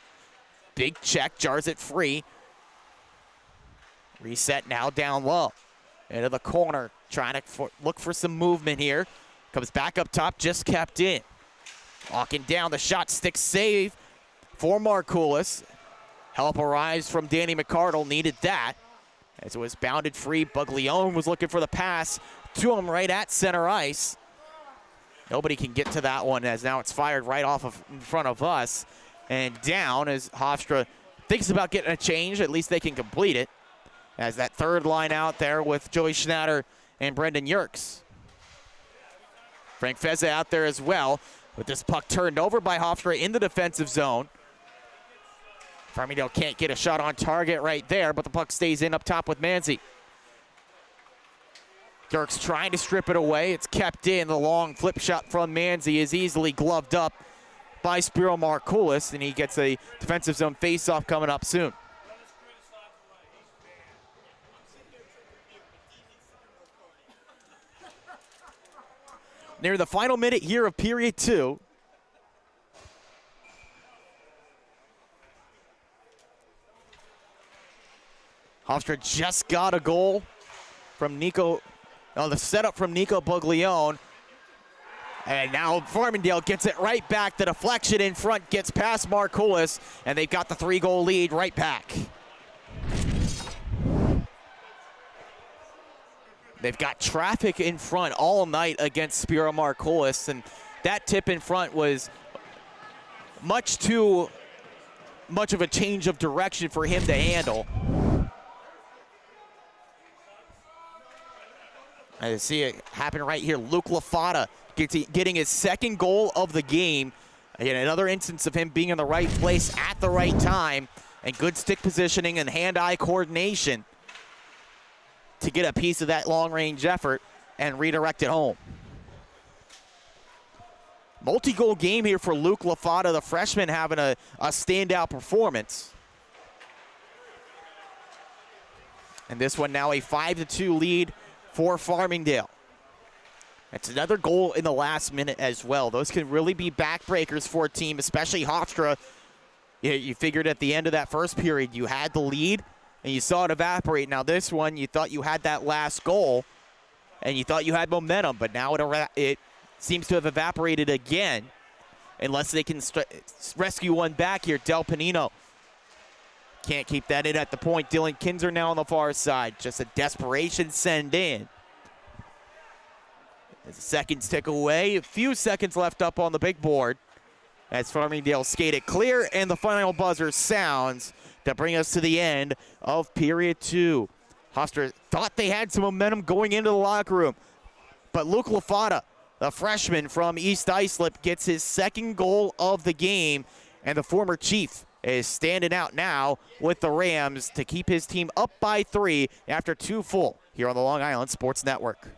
Big check, jars it free. Reset now down low. Into the corner, trying to look for some movement here. Comes back up top, just kept in. Walking down, the shot stick save for Markoulis. Help arrives from Danny McCardle, needed that. As it was bounded free, Buglione was looking for the pass to him right at center ice. Nobody can get to that one as now it's fired right off of in front of us. And down as Hofstra thinks about getting a change, at least they can complete it. As that third line out there with Joey Schnatter and Brendan Yerkes. Frank Feza out there as well, with this puck turned over by Hofstra in the defensive zone. Farmingdale can't get a shot on target right there, but the puck stays in up top with Manzi. Yerkes trying to strip it away. It's kept in. The long flip shot from Manzi is easily gloved up by Spiro Markoulis, and he gets a defensive zone face-off coming up soon. Near the final minute here of period 2. Hofstra just got a goal from Nico, the setup from Nico Buglione. And now Farmingdale gets it right back. The deflection in front gets past Markoulis, and they've got the 3-goal lead right back. They've got traffic in front all night against Spiro Marcolis, and that tip in front was much too much of a change of direction for him to handle. I see it happen right here. Luke Lafata getting his second goal of the game. Again, another instance of him being in the right place at the right time, and good stick positioning and hand-eye coordination to get a piece of that long-range effort and redirect it home. Multi-goal game here for Luke Lafata, the freshman, having a standout performance. And this one now a 5-2 lead for Farmingdale. It's another goal in the last minute as well. Those can really be backbreakers for a team, especially Hofstra. You figured at the end of that first period you had the lead and you saw it evaporate. Now this one, you thought you had that last goal and you thought you had momentum, but now it seems to have evaporated again unless they can rescue one back here. Del Panino can't keep that in at the point. Dylan Kinzer now on the far side. Just a desperation send in. As the seconds tick away, a few seconds left up on the big board as Farmingdale skated clear, and the final buzzer sounds to bring us to the end of period 2. Hofstra thought they had some momentum going into the locker room, but Luke Lafata, the freshman from East Islip, gets his second goal of the game, and the former Chief is standing out now with the Rams to keep his team up by 3 after 2 full here on the Long Island Sports Network.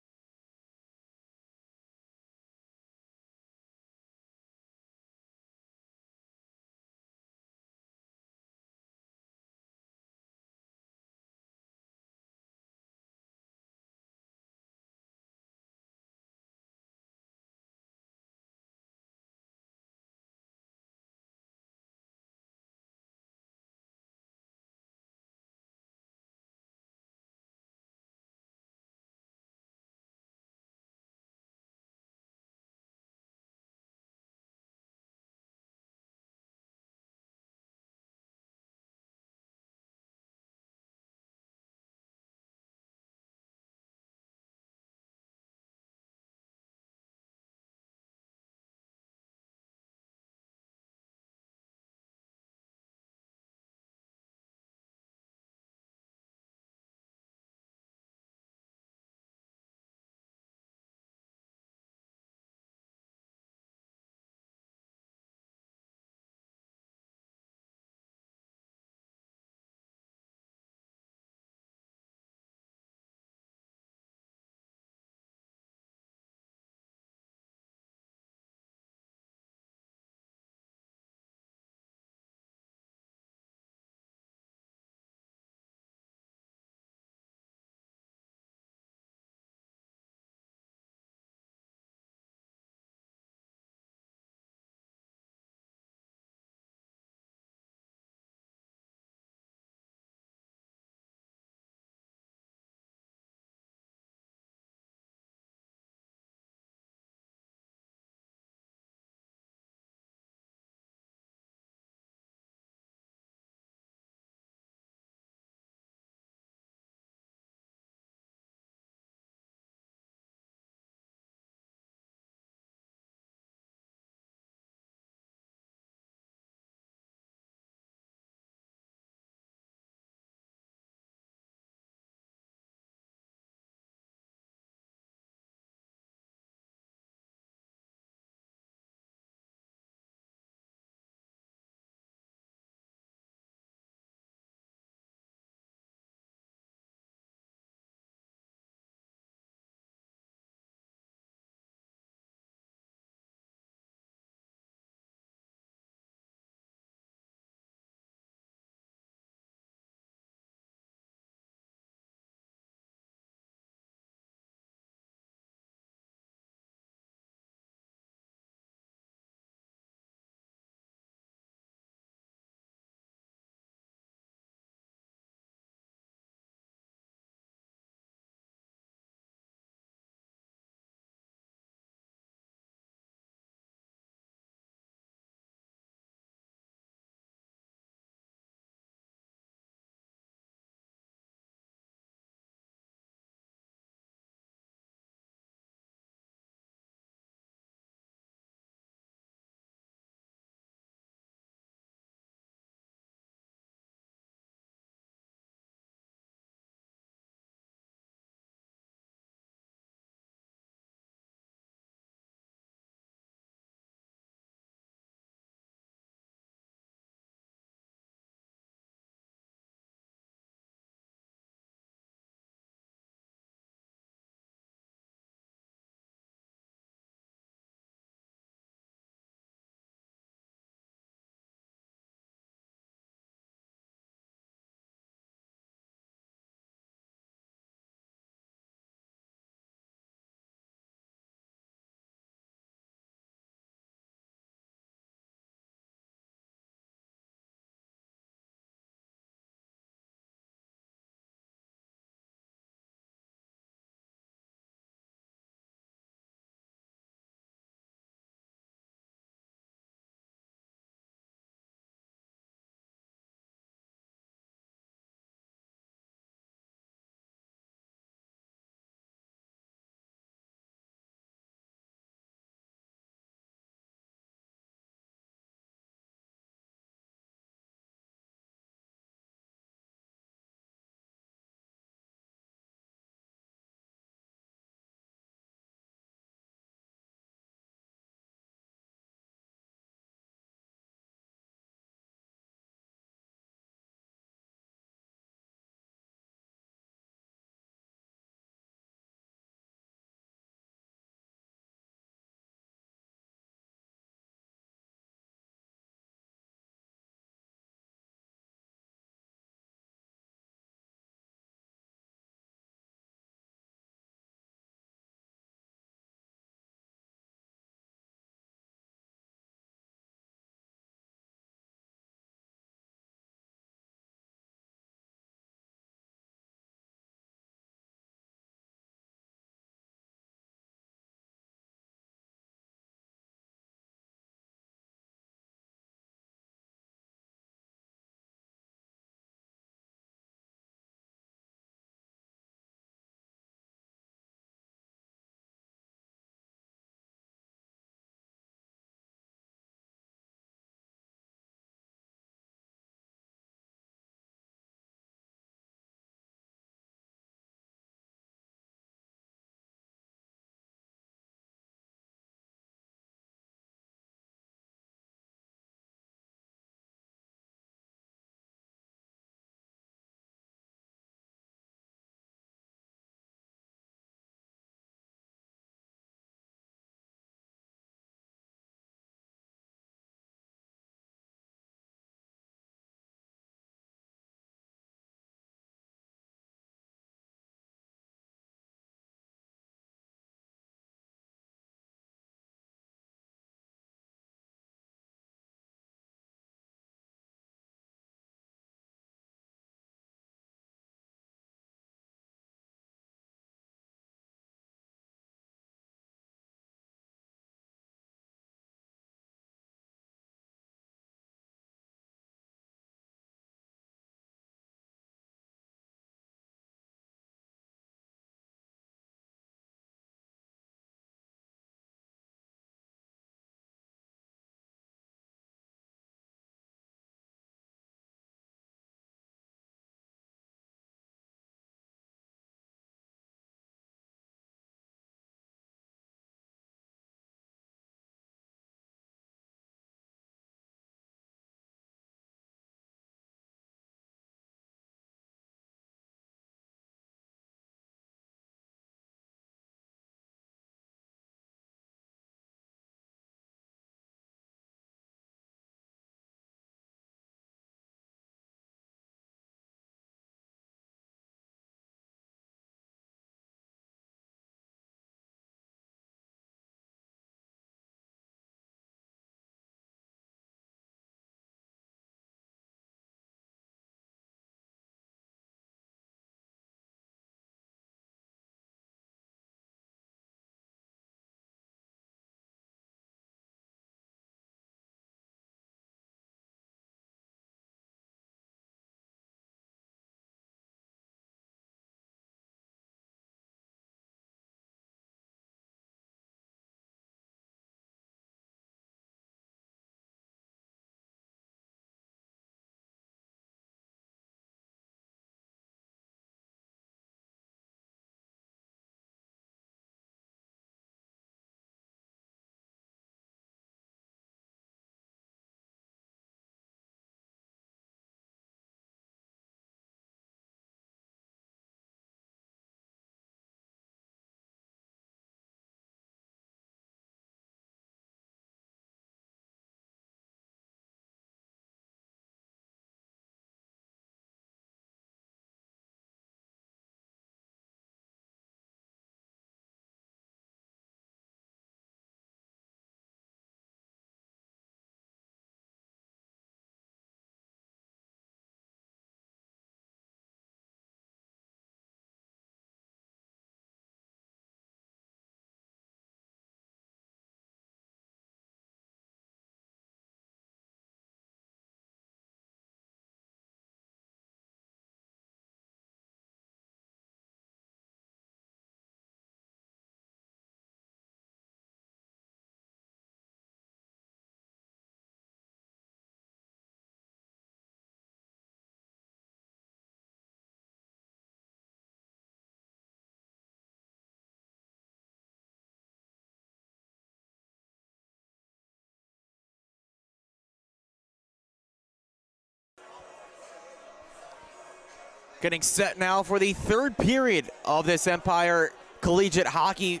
Getting set now for the third period of this Empire Collegiate Hockey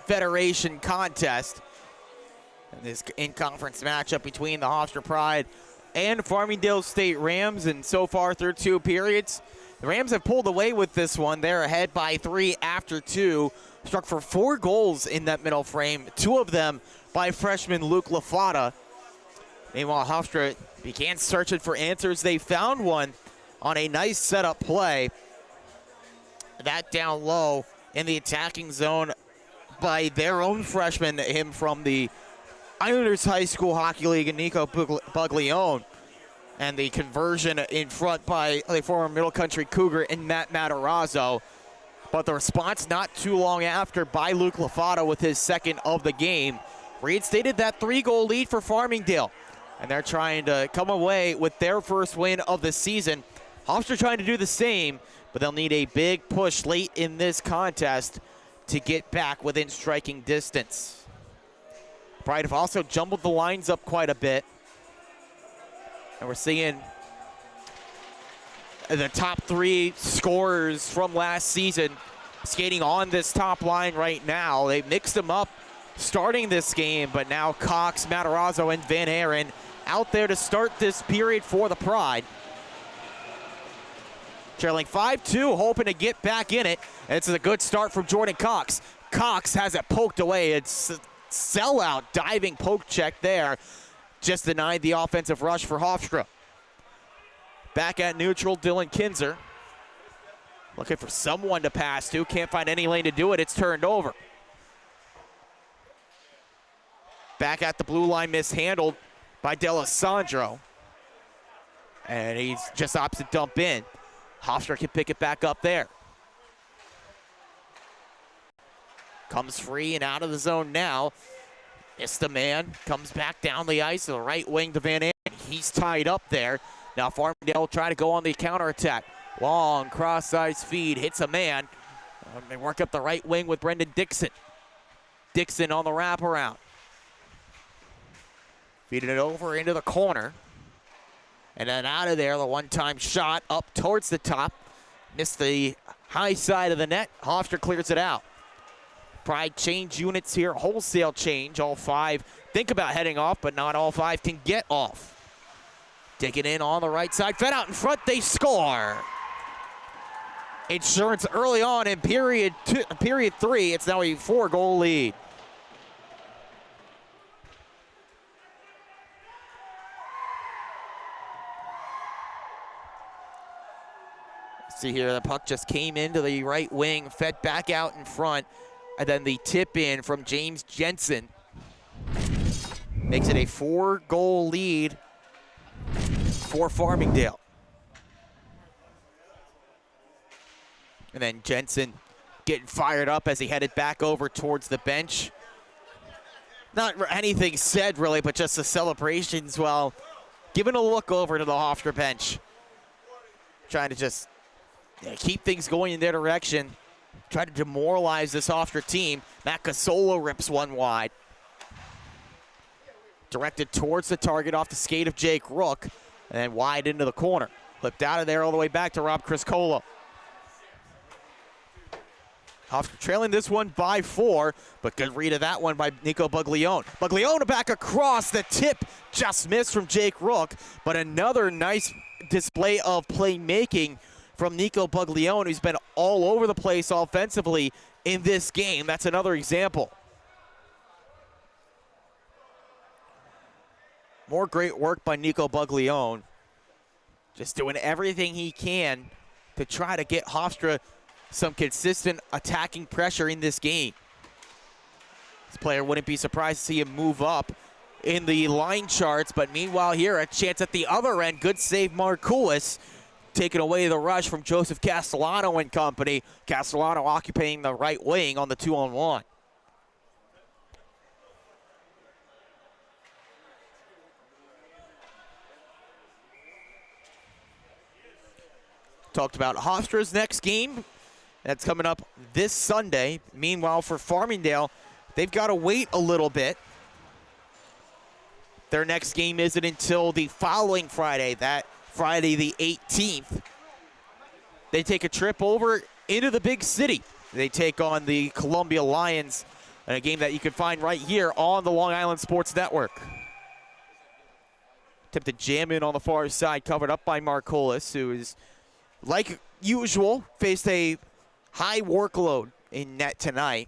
Federation contest. And this in-conference matchup between the Hofstra Pride and Farmingdale State Rams. And so far through 2 periods, the Rams have pulled away with this one. They're ahead by 3 after 2. Struck for 4 goals in that middle frame, 2 of them by freshman Luke Lafata. Meanwhile, Hofstra began searching for answers. They found one on a nice setup play. That down low in the attacking zone by their own freshman, him from the Islanders High School Hockey League, Nico Buglione. And the conversion in front by the former Middle Country Cougar and Matt Matarazzo. But the response not too long after by Luke Lafata with his second of the game reinstated that 3-goal lead for Farmingdale. And they're trying to come away with their first win of the season. Hofstra trying to do the same, but they'll need a big push late in this contest to get back within striking distance. Pride have also jumbled the lines up quite a bit. And we're seeing the top 3 scorers from last season skating on this top line right now. They mixed them up starting this game, but now Cox, Matarazzo, and Van Aaron out there to start this period for the Pride. Trailing 5-2, hoping to get back in it. And it's a good start from Jordan Cox. Cox has it poked away. It's a sellout diving poke check there. Just denied the offensive rush for Hofstra. Back at neutral, Dylan Kinzer. Looking for someone to pass to. Can't find any lane to do it. It's turned over. Back at the blue line, mishandled by D'Alessandro. And he's just opposite dump in. Hofstra can pick it back up there. Comes free and out of the zone now. Missed the man. Comes back down the ice to the right wing to Van Aaron. He's tied up there. Now Farmingdale try to go on the counterattack. Long cross-ice feed. Hits a man. They work up the right wing with Brendan Dixon. Dixon on the wraparound. Feeding it over into the corner. And then out of there, the one-time shot up towards the top. Missed the high side of the net. Hofstra clears it out. Pride change units here, wholesale change. All 5 think about heading off, but not all 5 can get off. Taking in on the right side, fed out in front, they score. Insurance early on in period 3. It's now a 4-goal lead. See here, the puck just came into the right wing, fed back out in front, and then the tip in from James Jensen makes it a 4-goal lead for Farmingdale. And then Jensen getting fired up as he headed back over towards the bench. Not anything said really, but just the celebrations while giving a look over to the Hofstra bench. Trying to just keep things going in their direction. Try to demoralize this Hofstra team. Matt Casolo rips one wide. Directed towards the target off the skate of Jake Rook. And then wide into the corner. Flipped out of there all the way back to Rob Criscolo. Hofstra trailing this one by 4, but good read of that one by Nico Buglione. Buglione back across. The tip just missed from Jake Rook, but another nice display of playmaking from Nico Buglione, who's been all over the place offensively in this game. That's another example. More great work by Nico Buglione. Just doing everything he can to try to get Hofstra some consistent attacking pressure in this game. This player wouldn't be surprised to see him move up in the line charts, but meanwhile here, a chance at the other end. Good save, Markoulis. Taking away the rush from Joseph Castellano and company. Castellano occupying the right wing on the 2-on-1. Talked about Hofstra's next game. That's coming up this Sunday. Meanwhile, for Farmingdale, they've got to wait a little bit. Their next game isn't until the following Friday, that Friday the 18th. they take a trip over into the big city. They take on the Columbia Lions in a game that you can find right here on the Long Island Sports Network. Attempt to jam in on the far side, covered up by Marcolis, who is, like usual, faced a high workload in net tonight.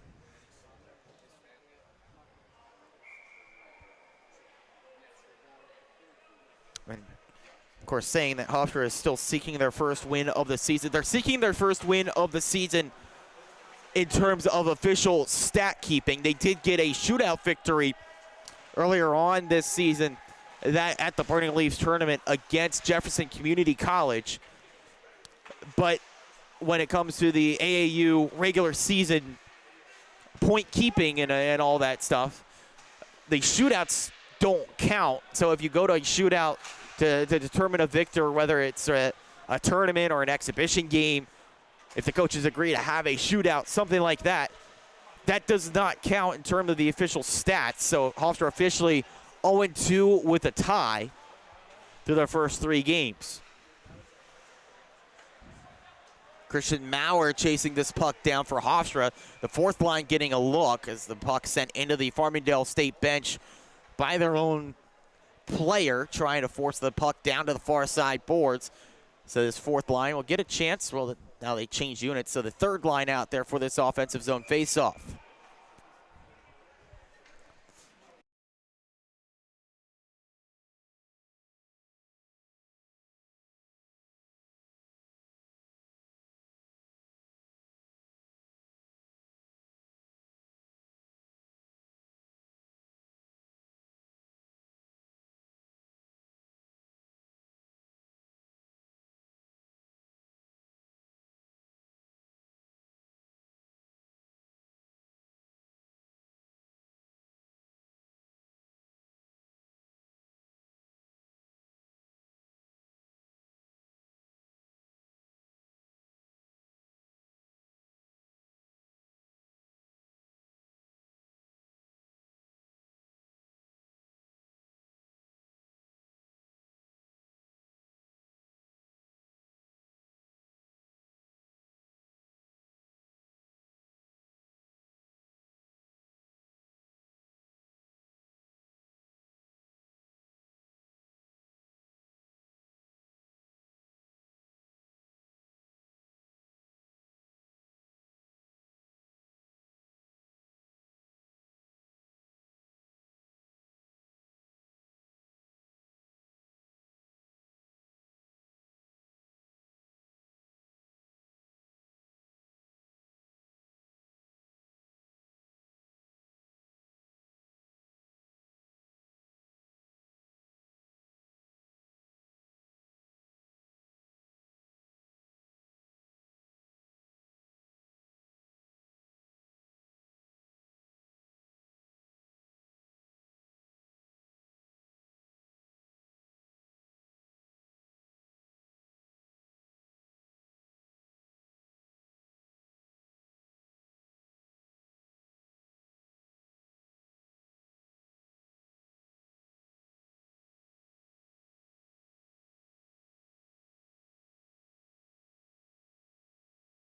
And of course, saying that Hofstra is still seeking their first win of the season. They're seeking their first win of the season in terms of official stat keeping. They did get a shootout victory earlier on this season that at the Burning Leaves tournament against Jefferson Community College. But when it comes to the AAU regular season point keeping and all that stuff, the shootouts don't count. So if you go to a shootout to determine a victor, whether it's a tournament or an exhibition game, if the coaches agree to have a shootout, something like that, that does not count in terms of the official stats. So Hofstra officially 0-2 with a tie through their first 3 games. Christian Maurer chasing this puck down for Hofstra. The fourth line getting a look as the puck sent into the Farmingdale State bench by their own player, trying to force the puck down to the far side boards. So this fourth line will get a chance. Well, now they change units, so the third line out there for this offensive zone faceoff.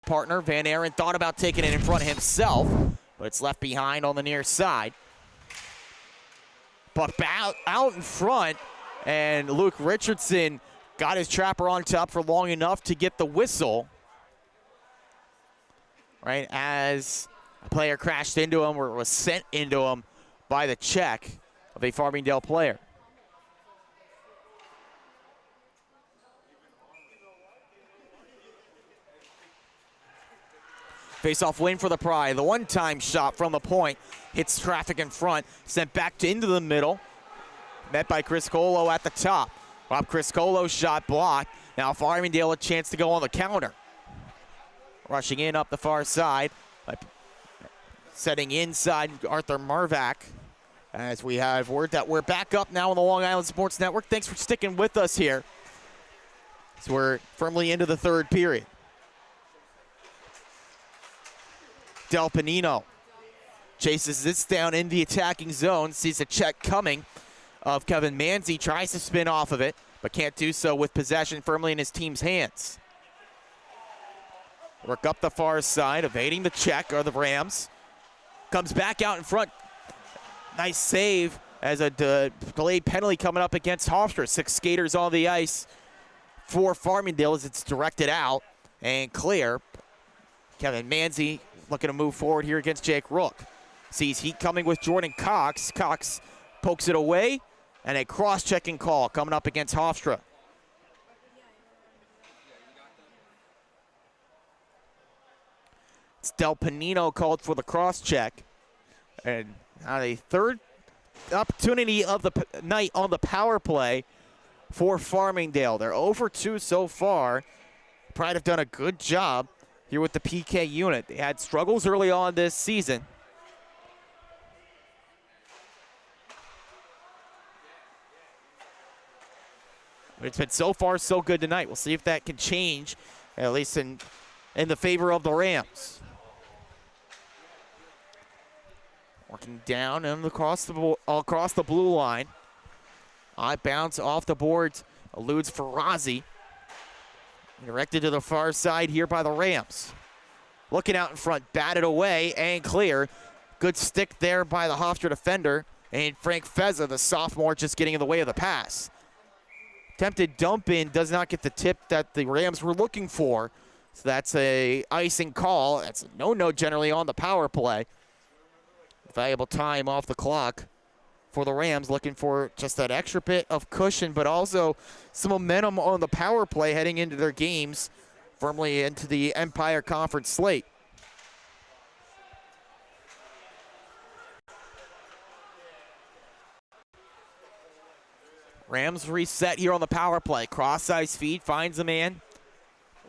Partner Van Aaron thought about taking it in front himself, but it's left behind on the near side. Puck out in front, and Luke Richardson got his trapper on top for long enough to get the whistle. Right as a player crashed into him, or was sent into him by the check of a Farmingdale player. Face-off win for the Pride. The one-time shot from the point hits traffic in front, sent back into the middle. Met by Chris Colo at the top. Rob Chris Colo's shot blocked. Now Farmingdale a chance to go on the counter. Rushing in up the far side. Setting inside Arthur Marvac. As we have word that we're back up now on the Long Island Sports Network. Thanks for sticking with us here. So we're firmly into the third period. Del Panino chases this down in the attacking zone, sees a check coming of Kevin Manzi, tries to spin off of it, but can't do so with possession firmly in his team's hands. Work up the far side, evading the check are the Rams. Comes back out in front. Nice save as a delayed penalty coming up against Hofstra. 6 skaters on the ice for Farmingdale as it's directed out and clear. Kevin Manzi looking to move forward here against Jake Rook. Sees heat coming with Jordan Cox. Cox pokes it away, and a cross-checking call coming up against Hofstra. It's Del Panino called for the cross-check. And now a third opportunity of the night on the power play for Farmingdale. They're over 2 so far. Pride have done a good job here with the PK unit. They had struggles early on this season. But it's been so far so good tonight. We'll see if that can change, at least in the favor of the Rams. Working down and across the blue line. I bounce off the boards, eludes Farazi. Directed to the far side here by the Rams. Looking out in front, batted away and clear. Good stick there by the Hofstra defender. And Frank Feza, the sophomore, just getting in the way of the pass. Attempted dump in, does not get the tip that the Rams were looking for. So that's a icing call. That's a no-no generally on the power play. Valuable time off the clock for the Rams, looking for just that extra bit of cushion, but also some momentum on the power play heading into their games, firmly into the Empire Conference slate. Rams reset here on the power play. Cross-ice feed, finds a man.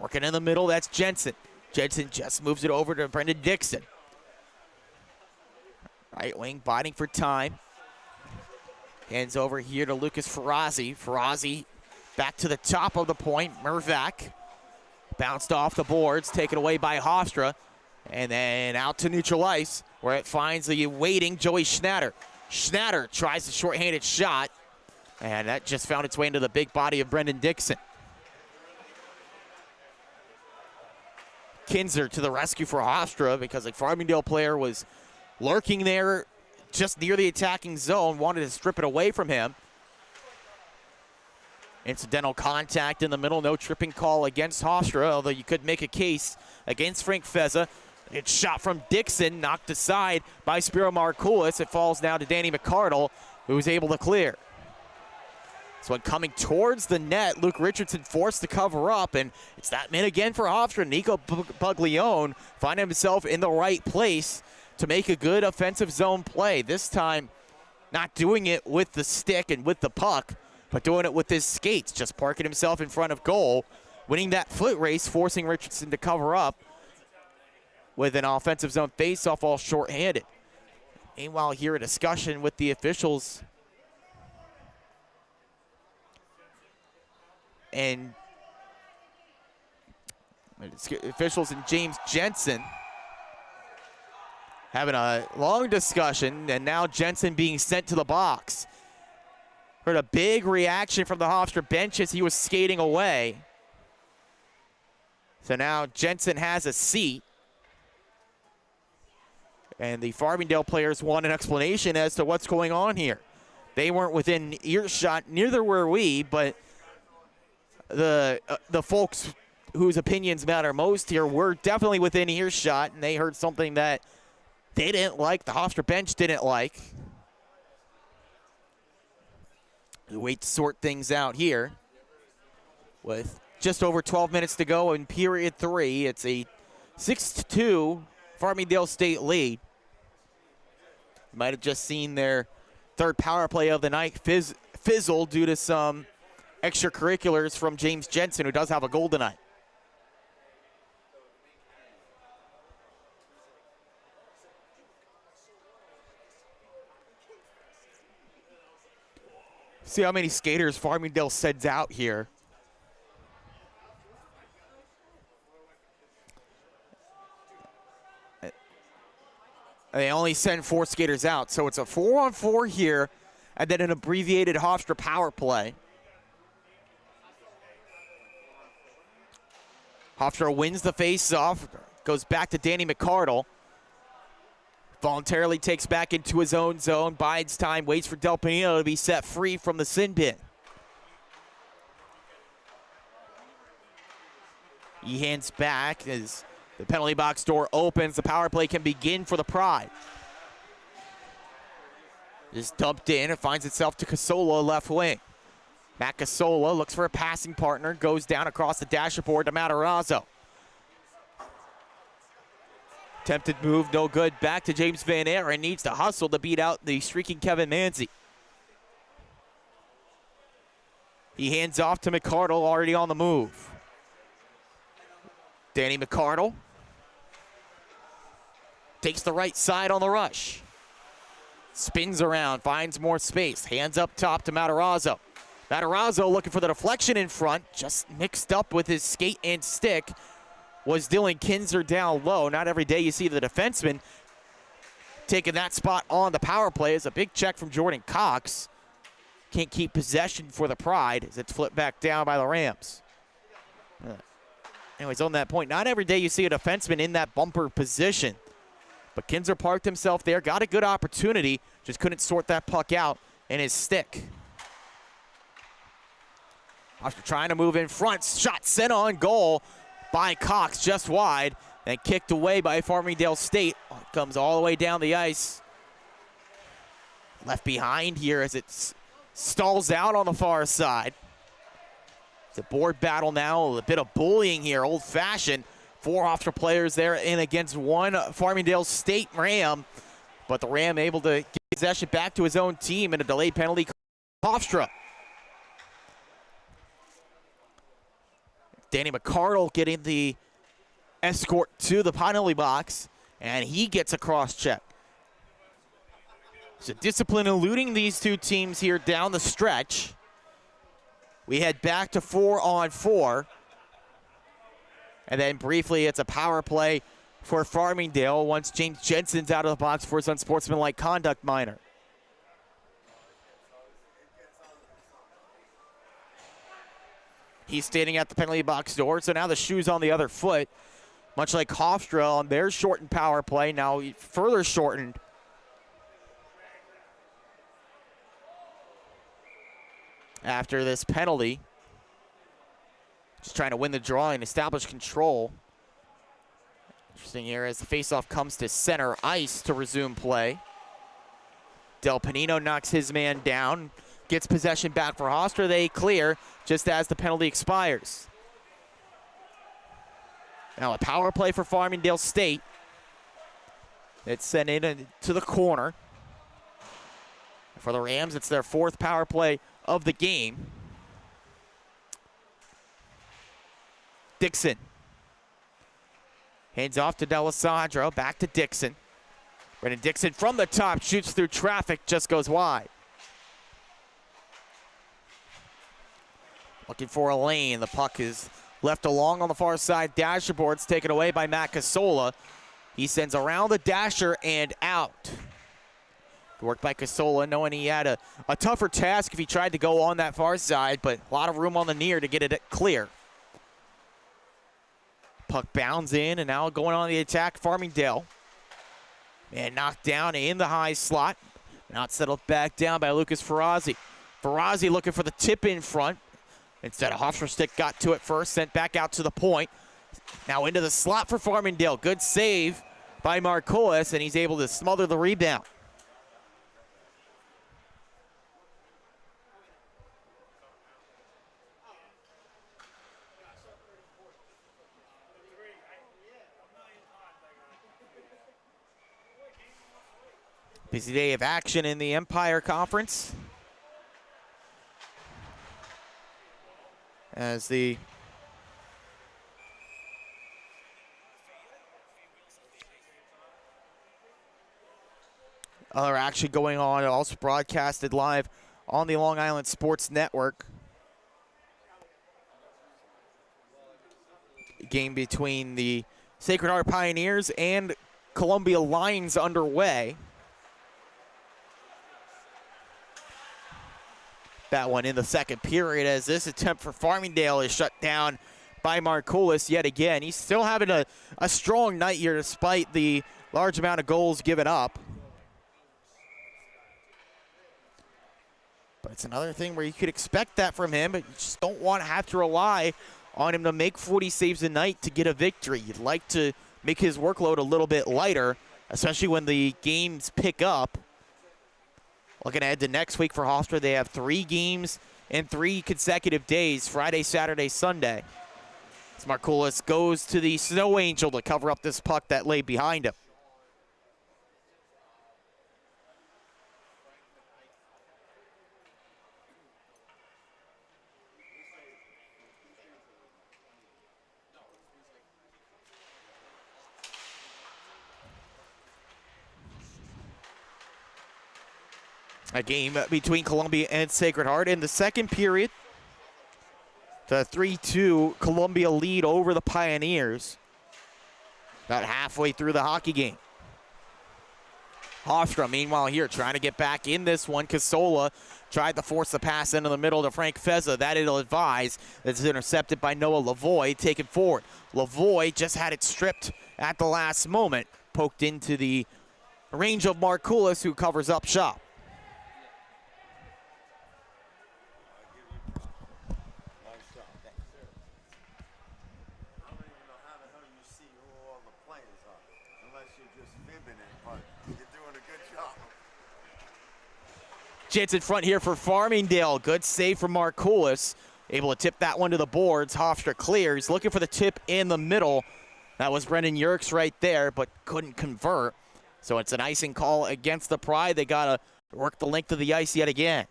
Working in the middle, that's Jensen. Jensen just moves it over to Brendan Dixon. Right wing biting for time. Hands over here to Lucas Farazi. Farazi back to the top of the point. Mervac bounced off the boards, taken away by Hofstra. And then out to neutral ice, where it finds the waiting Joey Schnatter. Schnatter tries the shorthanded shot, and that just found its way into the big body of Brendan Dixon. Kinzer to the rescue for Hofstra because a Farmingdale player was lurking there just near the attacking zone, wanted to strip it away from him. Incidental contact in the middle, no tripping call against Hofstra, although you could make a case against Frank Feza. It's shot from Dixon, knocked aside by Spiro Markoulis. It falls now to Danny McCardle, who was able to clear. So coming towards the net, Luke Richardson forced to cover up, and it's that man again for Hofstra. Nico Buglione finding himself in the right place to make a good offensive zone play. This time, not doing it with the stick and with the puck, but doing it with his skates, just parking himself in front of goal, winning that foot race, forcing Richardson to cover up with an offensive zone face-off all shorthanded. Meanwhile, here a discussion with the officials. And officials and James Jensen having a long discussion, and now Jensen being sent to the box. Heard a big reaction from the Hofstra bench as he was skating away. So now Jensen has a seat. And the Farmingdale players want an explanation as to what's going on here. They weren't within earshot, neither were we, but the folks whose opinions matter most here were definitely within earshot, and they heard something that they didn't like, the Hofstra bench didn't like. We wait to sort things out here with just over 12 minutes to go in period 3. It's a 6-2 Farmingdale State lead. You might have just seen their third power play of the night fizzle due to some extracurriculars from James Jensen, who does have a goal tonight. See how many skaters Farmingdale sends out here. They only send 4 skaters out, so it's a 4-on-4 here, and then an abbreviated Hofstra power play. Hofstra wins the face-off, goes back to Danny McCardle. Voluntarily takes back into his own zone, bides time, waits for Del Pino to be set free from the sin bin. He hands back as the penalty box door opens. The power play can begin for the Pride. Just dumped in. It finds itself to Casola, left wing. Matt Casola looks for a passing partner. Goes down across the dashboard to Matarazzo. Attempted move, no good. Back to James Van Aaron. Needs to hustle to beat out the streaking Kevin Manzi. He hands off to McCardle, already on the move. Danny McCardle takes the right side on the rush. Spins around, finds more space. Hands up top to Matarazzo. Matarazzo looking for the deflection in front. Just mixed up with his skate and stick was Dylan Kinzer down low. Not every day you see the defenseman taking that spot on the power play. It's a big check from Jordan Cox. Can't keep possession for the Pride as it's flipped back down by the Rams. Anyways, on that point, not every day you see a defenseman in that bumper position. But Kinzer parked himself there, got a good opportunity, just couldn't sort that puck out in his stick. After trying to move in front, shot sent on goal by Cox, just wide, and kicked away by Farmingdale State. Comes all the way down the ice. Left behind here as it stalls out on the far side. It's a board battle now, a bit of bullying here, old-fashioned. 4 Hofstra players there in against 1 Farmingdale State Ram, but the Ram able to get possession back to his own team in a delayed penalty. Hofstra. Danny McCardle getting the escort to the penalty box, and he gets a cross-check. So discipline eluding these two teams here down the stretch. We head back to 4-on-4. And then briefly, it's a power play for Farmingdale once James Jensen's out of the box for his unsportsmanlike conduct minor. He's standing at the penalty box door, so now the shoe's on the other foot. Much like Hofstra on their shortened power play, now further shortened. After this penalty. Just trying to win the draw and establish control. Interesting here as the faceoff comes to center ice to resume play. Del Panino knocks his man down, gets possession back for Hofstra. They clear just as the penalty expires. Now a power play for Farmingdale State. It's sent in to the corner. For the Rams, it's their 4th power play of the game. Dixon. Hands off to D'Alessandro, back to Dixon. Brendan Dixon from the top, shoots through traffic, just goes wide. Looking for a lane, the puck is left along on the far side dashboard. It's taken away by Matt Casola. He sends around the dasher and out. Good work by Casola, knowing he had a tougher task if he tried to go on that far side, but a lot of room on the near to get it clear. Puck bounds in, and now going on the attack, Farmingdale. And knocked down in the high slot. Not settled back down by Lucas Ferrazzi. Ferrazzi looking for the tip in front. Instead, a Hofstra stick got to it first, sent back out to the point. Now into the slot for Farmingdale. Good save by Marcois, and he's able to smother the rebound. Busy day of action in the Empire Conference. As the other action going on, also broadcasted live on the Long Island Sports Network. Game between the Sacred Heart Pioneers and Columbia Lions underway. That one in the second period as this attempt for Farmingdale is shut down by Markoulis yet again. He's still having a strong night here despite the large amount of goals given up. But it's another thing where you could expect that from him, but you just don't want to have to rely on him to make 40 saves a night to get a victory. You'd like to make his workload a little bit lighter, especially when the games pick up. Looking ahead to next week for Hofstra, they have 3 games in 3 consecutive days, Friday, Saturday, Sunday. As Markoulis goes to the Snow Angel to cover up this puck that lay behind him. A game between Columbia and Sacred Heart in the second period. The 3-2 Columbia lead over the Pioneers. About halfway through the hockey game. Hofstra, meanwhile, here trying to get back in this one. Casola tried to force the pass into the middle to Frank Feza. That it'll advise. That's intercepted by Noah Lavoie, taken forward. Lavoie just had it stripped at the last moment. Poked into the range of Markoulis, who covers up shop. Chance in front here for Farmingdale. Good save from Markoulis. Able to tip that one to the boards. Hofstra clears. Looking for the tip in the middle. That was Brendan Yerkes right there, but couldn't convert. So it's an icing call against the Pride. They got to work the length of the ice yet again.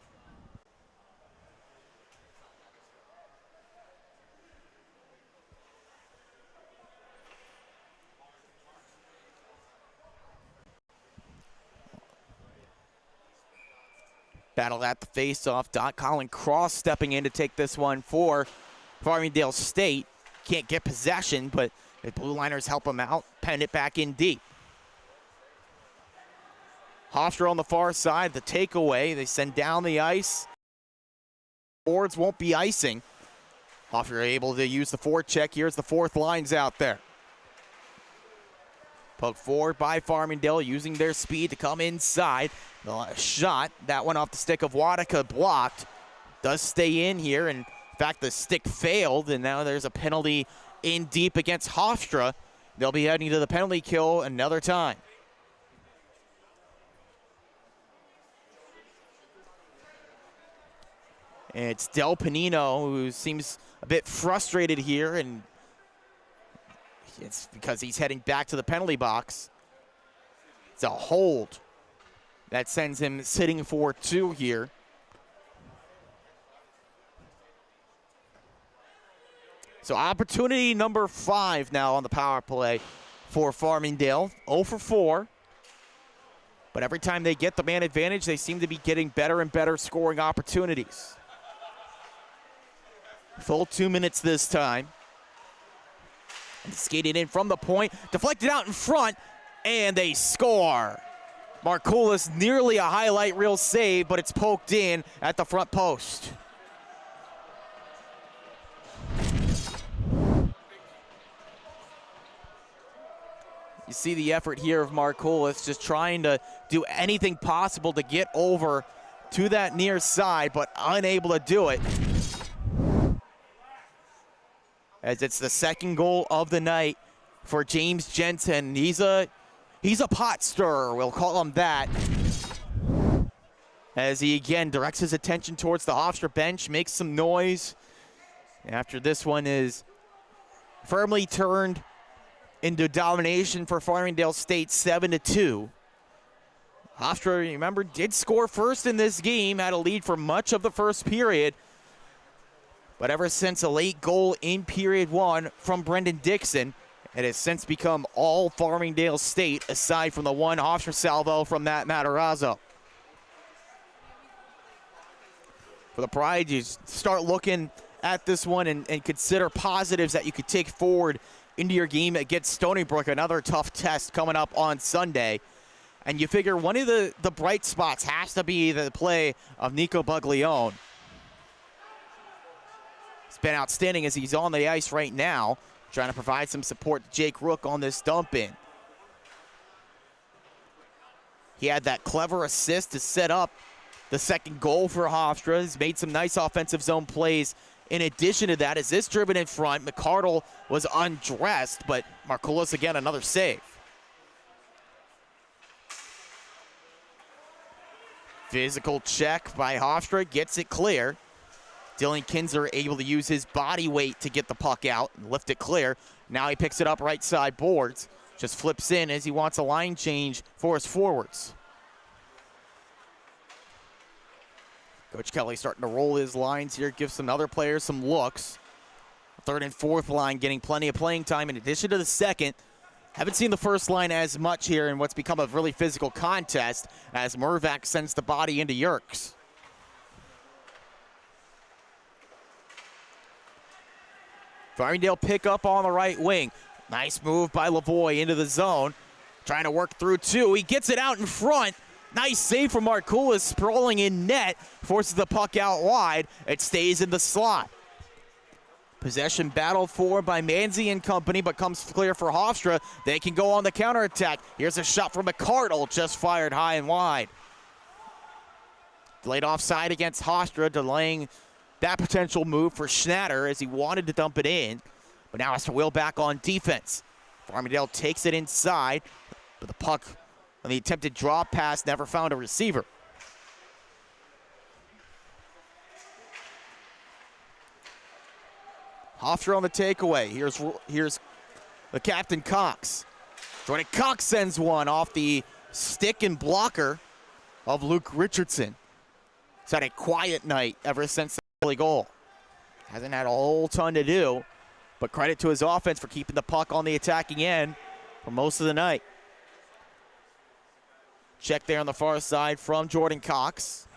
Battle at the face-off. Colin Cross stepping in to take this one for Farmingdale State. Can't get possession, but the Blue Liners help him out. Pen it back in deep. Hofstra on the far side, the takeaway. They send down the ice. Boards won't be icing. Hofstra able to use the forecheck. Here's the fourth lines out there. Poked forward by Farmingdale, using their speed to come inside. The shot, that one off the stick of Wadika, blocked. Does stay in here, and in fact, the stick failed, and now there's a penalty in deep against Hofstra. They'll be heading to the penalty kill another time. And it's Del Panino, who seems a bit frustrated here, and it's because he's heading back to the penalty box. It's a hold that sends him sitting for 2 here. So opportunity number 5 now on the power play for Farmingdale. 0 for 4. But every time they get the man advantage, they seem to be getting better and better scoring opportunities. Full 2 minutes this time. And skated in from the point, deflected out in front, and they score. Markoulis nearly a highlight reel save, but it's poked in at the front post. You see the effort here of Markoulis, just trying to do anything possible to get over to that near side, but unable to do it. As it's the second goal of the night for James Jensen. He's a pot stirrer, we'll call him that. As he again directs his attention towards the Hofstra bench, makes some noise. After this one is firmly turned into domination for Farmingdale State, 7-2. Hofstra, remember, did score first in this game, had a lead for much of the first period. But ever since a late goal in period 1 from Brendan Dixon, it has since become all Farmingdale State, aside from the one Hofstra salvo from Matt Matarazzo. For the Pride, you start looking at this one and consider positives that you could take forward into your game against Stony Brook, another tough test coming up on Sunday. And you figure one of the bright spots has to be the play of Nico Buglione. been outstanding as he's on the ice right now, trying to provide some support to Jake Rook on this dump in. He had that clever assist to set up the second goal for Hofstra. He's made some nice offensive zone plays. In addition to that, as this driven in front, McCardle was undressed, but Markoulis again, another save. Physical check by Hofstra, gets it clear. Dylan Kinzer able to use his body weight to get the puck out and lift it clear. Now he picks it up right side boards. Just flips in as he wants a line change for his forwards. Coach Kelly starting to roll his lines here, give some other players some looks. Third and fourth line getting plenty of playing time in addition to the second. Haven't seen the first line as much here in what's become a really physical contest as Mervac sends the body into Yerkes. Farmingdale pick up on the right wing. Nice move by Lavoie into the zone. Trying to work through two. He gets it out in front. Nice save from Markoulis, sprawling in net. Forces the puck out wide. It stays in the slot. Possession battled for by Manzi and company, but comes clear for Hofstra. They can go on the counterattack. Here's a shot from McCardle, just fired high and wide. Delayed offside against Hofstra, delaying that potential move for Schnatter as he wanted to dump it in, but now has to wheel back on defense. Farmingdale takes it inside, but the puck on the attempted draw pass never found a receiver. Hofstra on the takeaway. Here's the captain, Cox. Jordan Cox sends one off the stick and blocker of Luke Richardson. He's had a quiet night ever since the early goal. Hasn't had a whole ton to do, but credit to his offense for keeping the puck on the attacking end for most of the night. Check there on the far side from Jordan Cox.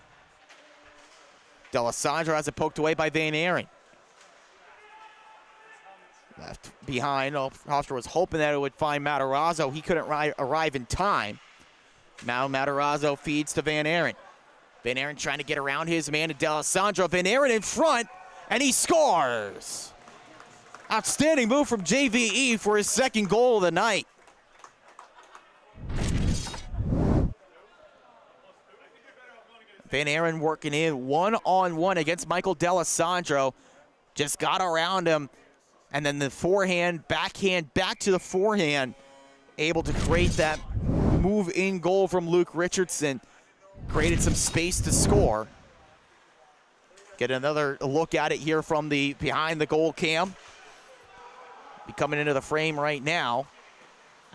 D'Alessandro has it poked away by Van Aaron. Left behind. Hofstra was hoping that it would find Matarazzo. He couldn't arrive in time. Now Matarazzo feeds to Van Aaron. Van Aaron trying to get around his man to D'Alessandro. Van Aaron in front, and he scores. Outstanding move from JVE for his second goal of the night. Van Aaron working in one-on-one against Michael D'Alessandro. Just got around him. And then the forehand, backhand, back to the forehand. Able to create that move in goal from Luke Richardson. Created some space to score. Get another look at it here from the behind the goal cam. Be coming into the frame right now.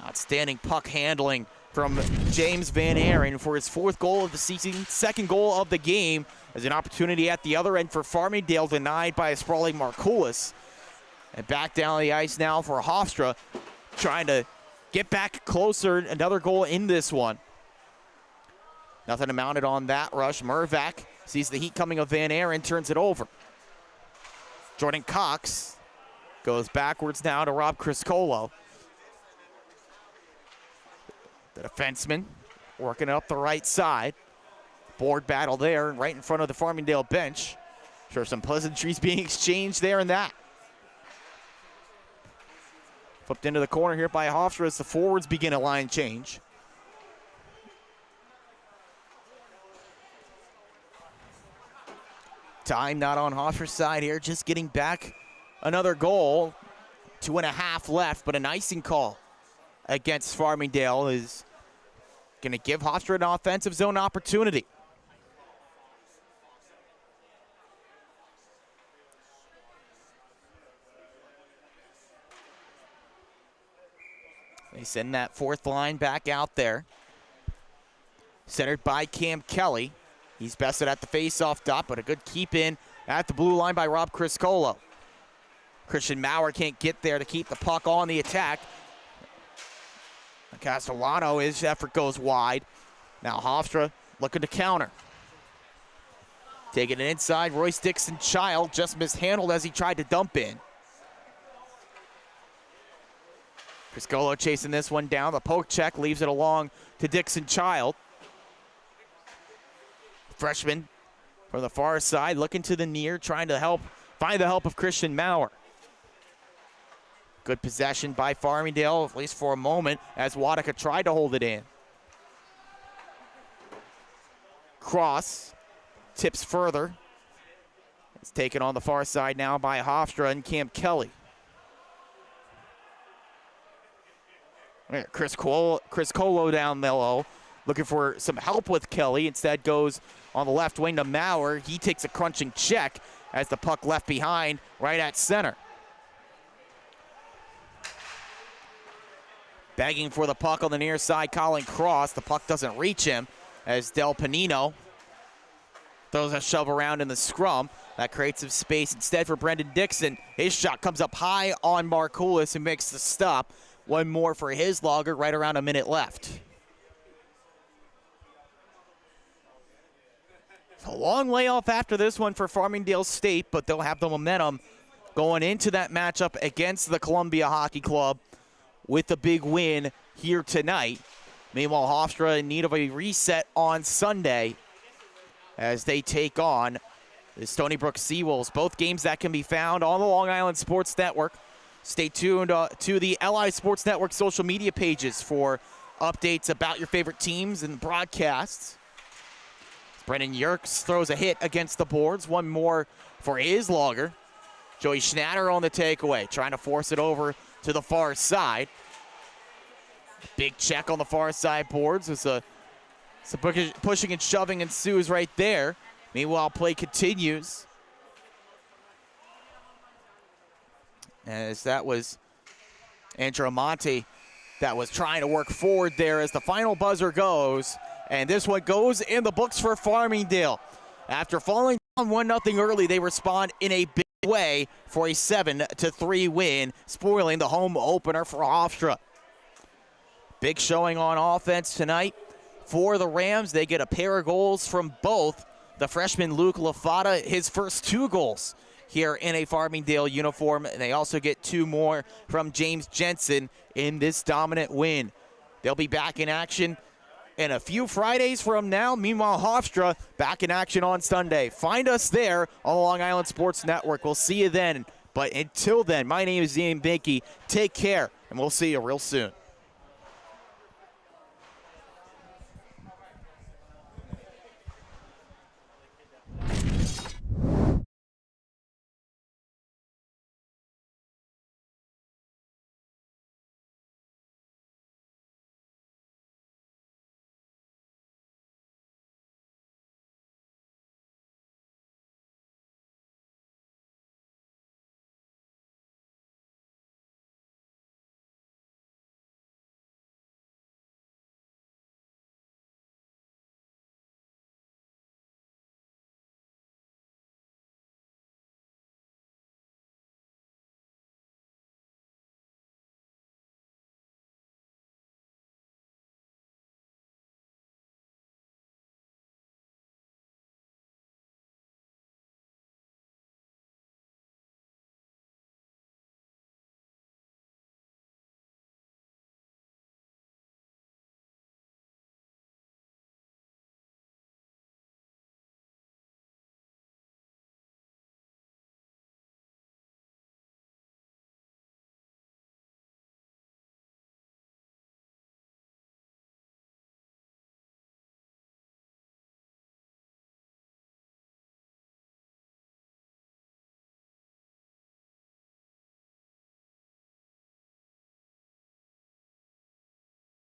Outstanding puck handling from James Van Aaron for his fourth goal of the season, second goal of the game. As an opportunity at the other end for Farmingdale, denied by a sprawling Markoulis. And back down the ice now for Hofstra, trying to get back closer. Another goal in this one. Nothing mounted on that rush. Mervac sees the heat coming of Van Aaron, turns it over. Jordan Cox goes backwards now to Rob Criscolo. The defenseman working up the right side. Board battle there right in front of the Farmingdale bench. Sure, some pleasantries being exchanged there and that. Flipped into the corner here by Hofstra as the forwards begin a line change. Time not on Hofstra's side here, just getting back another goal. 2.5 left, but an icing call against Farmingdale is going to give Hofstra an offensive zone opportunity. They send that fourth line back out there. Centered by Cam Kelly. He's bested at the face-off dot, but a good keep in at the blue line by Rob Criscolo. Christian Maurer can't get there to keep the puck on the attack. Castellano, his effort goes wide. Now Hofstra looking to counter. Taking it inside, Royce Dixon-Child just mishandled as he tried to dump in. Criscolo chasing this one down. The poke check leaves it along to Dixon-Child. Freshman from the far side looking to the near, trying to help find the help of Christian Maurer. Good possession by Farmingdale, at least for a moment, as Wadaka tried to hold it in. Cross tips further. It's taken on the far side now by Hofstra and Cam Kelly. Chris Colo down low, looking for some help with Kelly. Instead goes on the left wing to Maurer. He takes a crunching check as the puck left behind right at center. Begging for the puck on the near side, Colin Cross. The puck doesn't reach him as Del Panino throws a shove around in the scrum. That creates some space instead for Brendan Dixon. His shot comes up high on Markoulis and makes the stop. One more for his logger, right around a minute left. A long layoff after this one for Farmingdale State, but they'll have the momentum going into that matchup against the Columbia Hockey Club with a big win here tonight. Meanwhile, Hofstra in need of a reset on Sunday as they take on the Stony Brook Seawolves. Both games that can be found on the Long Island Sports Network. Stay tuned to the LI Sports Network social media pages for updates about your favorite teams and broadcasts. Brendan Yerkes throws a hit against the boards. One more for his logger. Joey Schnatter on the takeaway, trying to force it over to the far side. Big check on the far side boards. It's a pushing and shoving ensues right there. Meanwhile, play continues. As that was Andrew Amante that was trying to work forward there as the final buzzer goes. And this one goes in the books for Farmingdale. After falling down 1-0 early, they respond in a big way for a 7-3 win, spoiling the home opener for Hofstra. Big showing on offense tonight for the Rams. They get a pair of goals from both. The freshman Luke Lafata, his first 2 goals here in a Farmingdale uniform. And they also get 2 more from James Jensen in this dominant win. They'll be back in action in a few Fridays from now. Meanwhile, Hofstra back in action on Sunday. Find us there on the Long Island Sports Network. We'll see you then. But until then, my name is Ian Binky. Take care, and we'll see you real soon.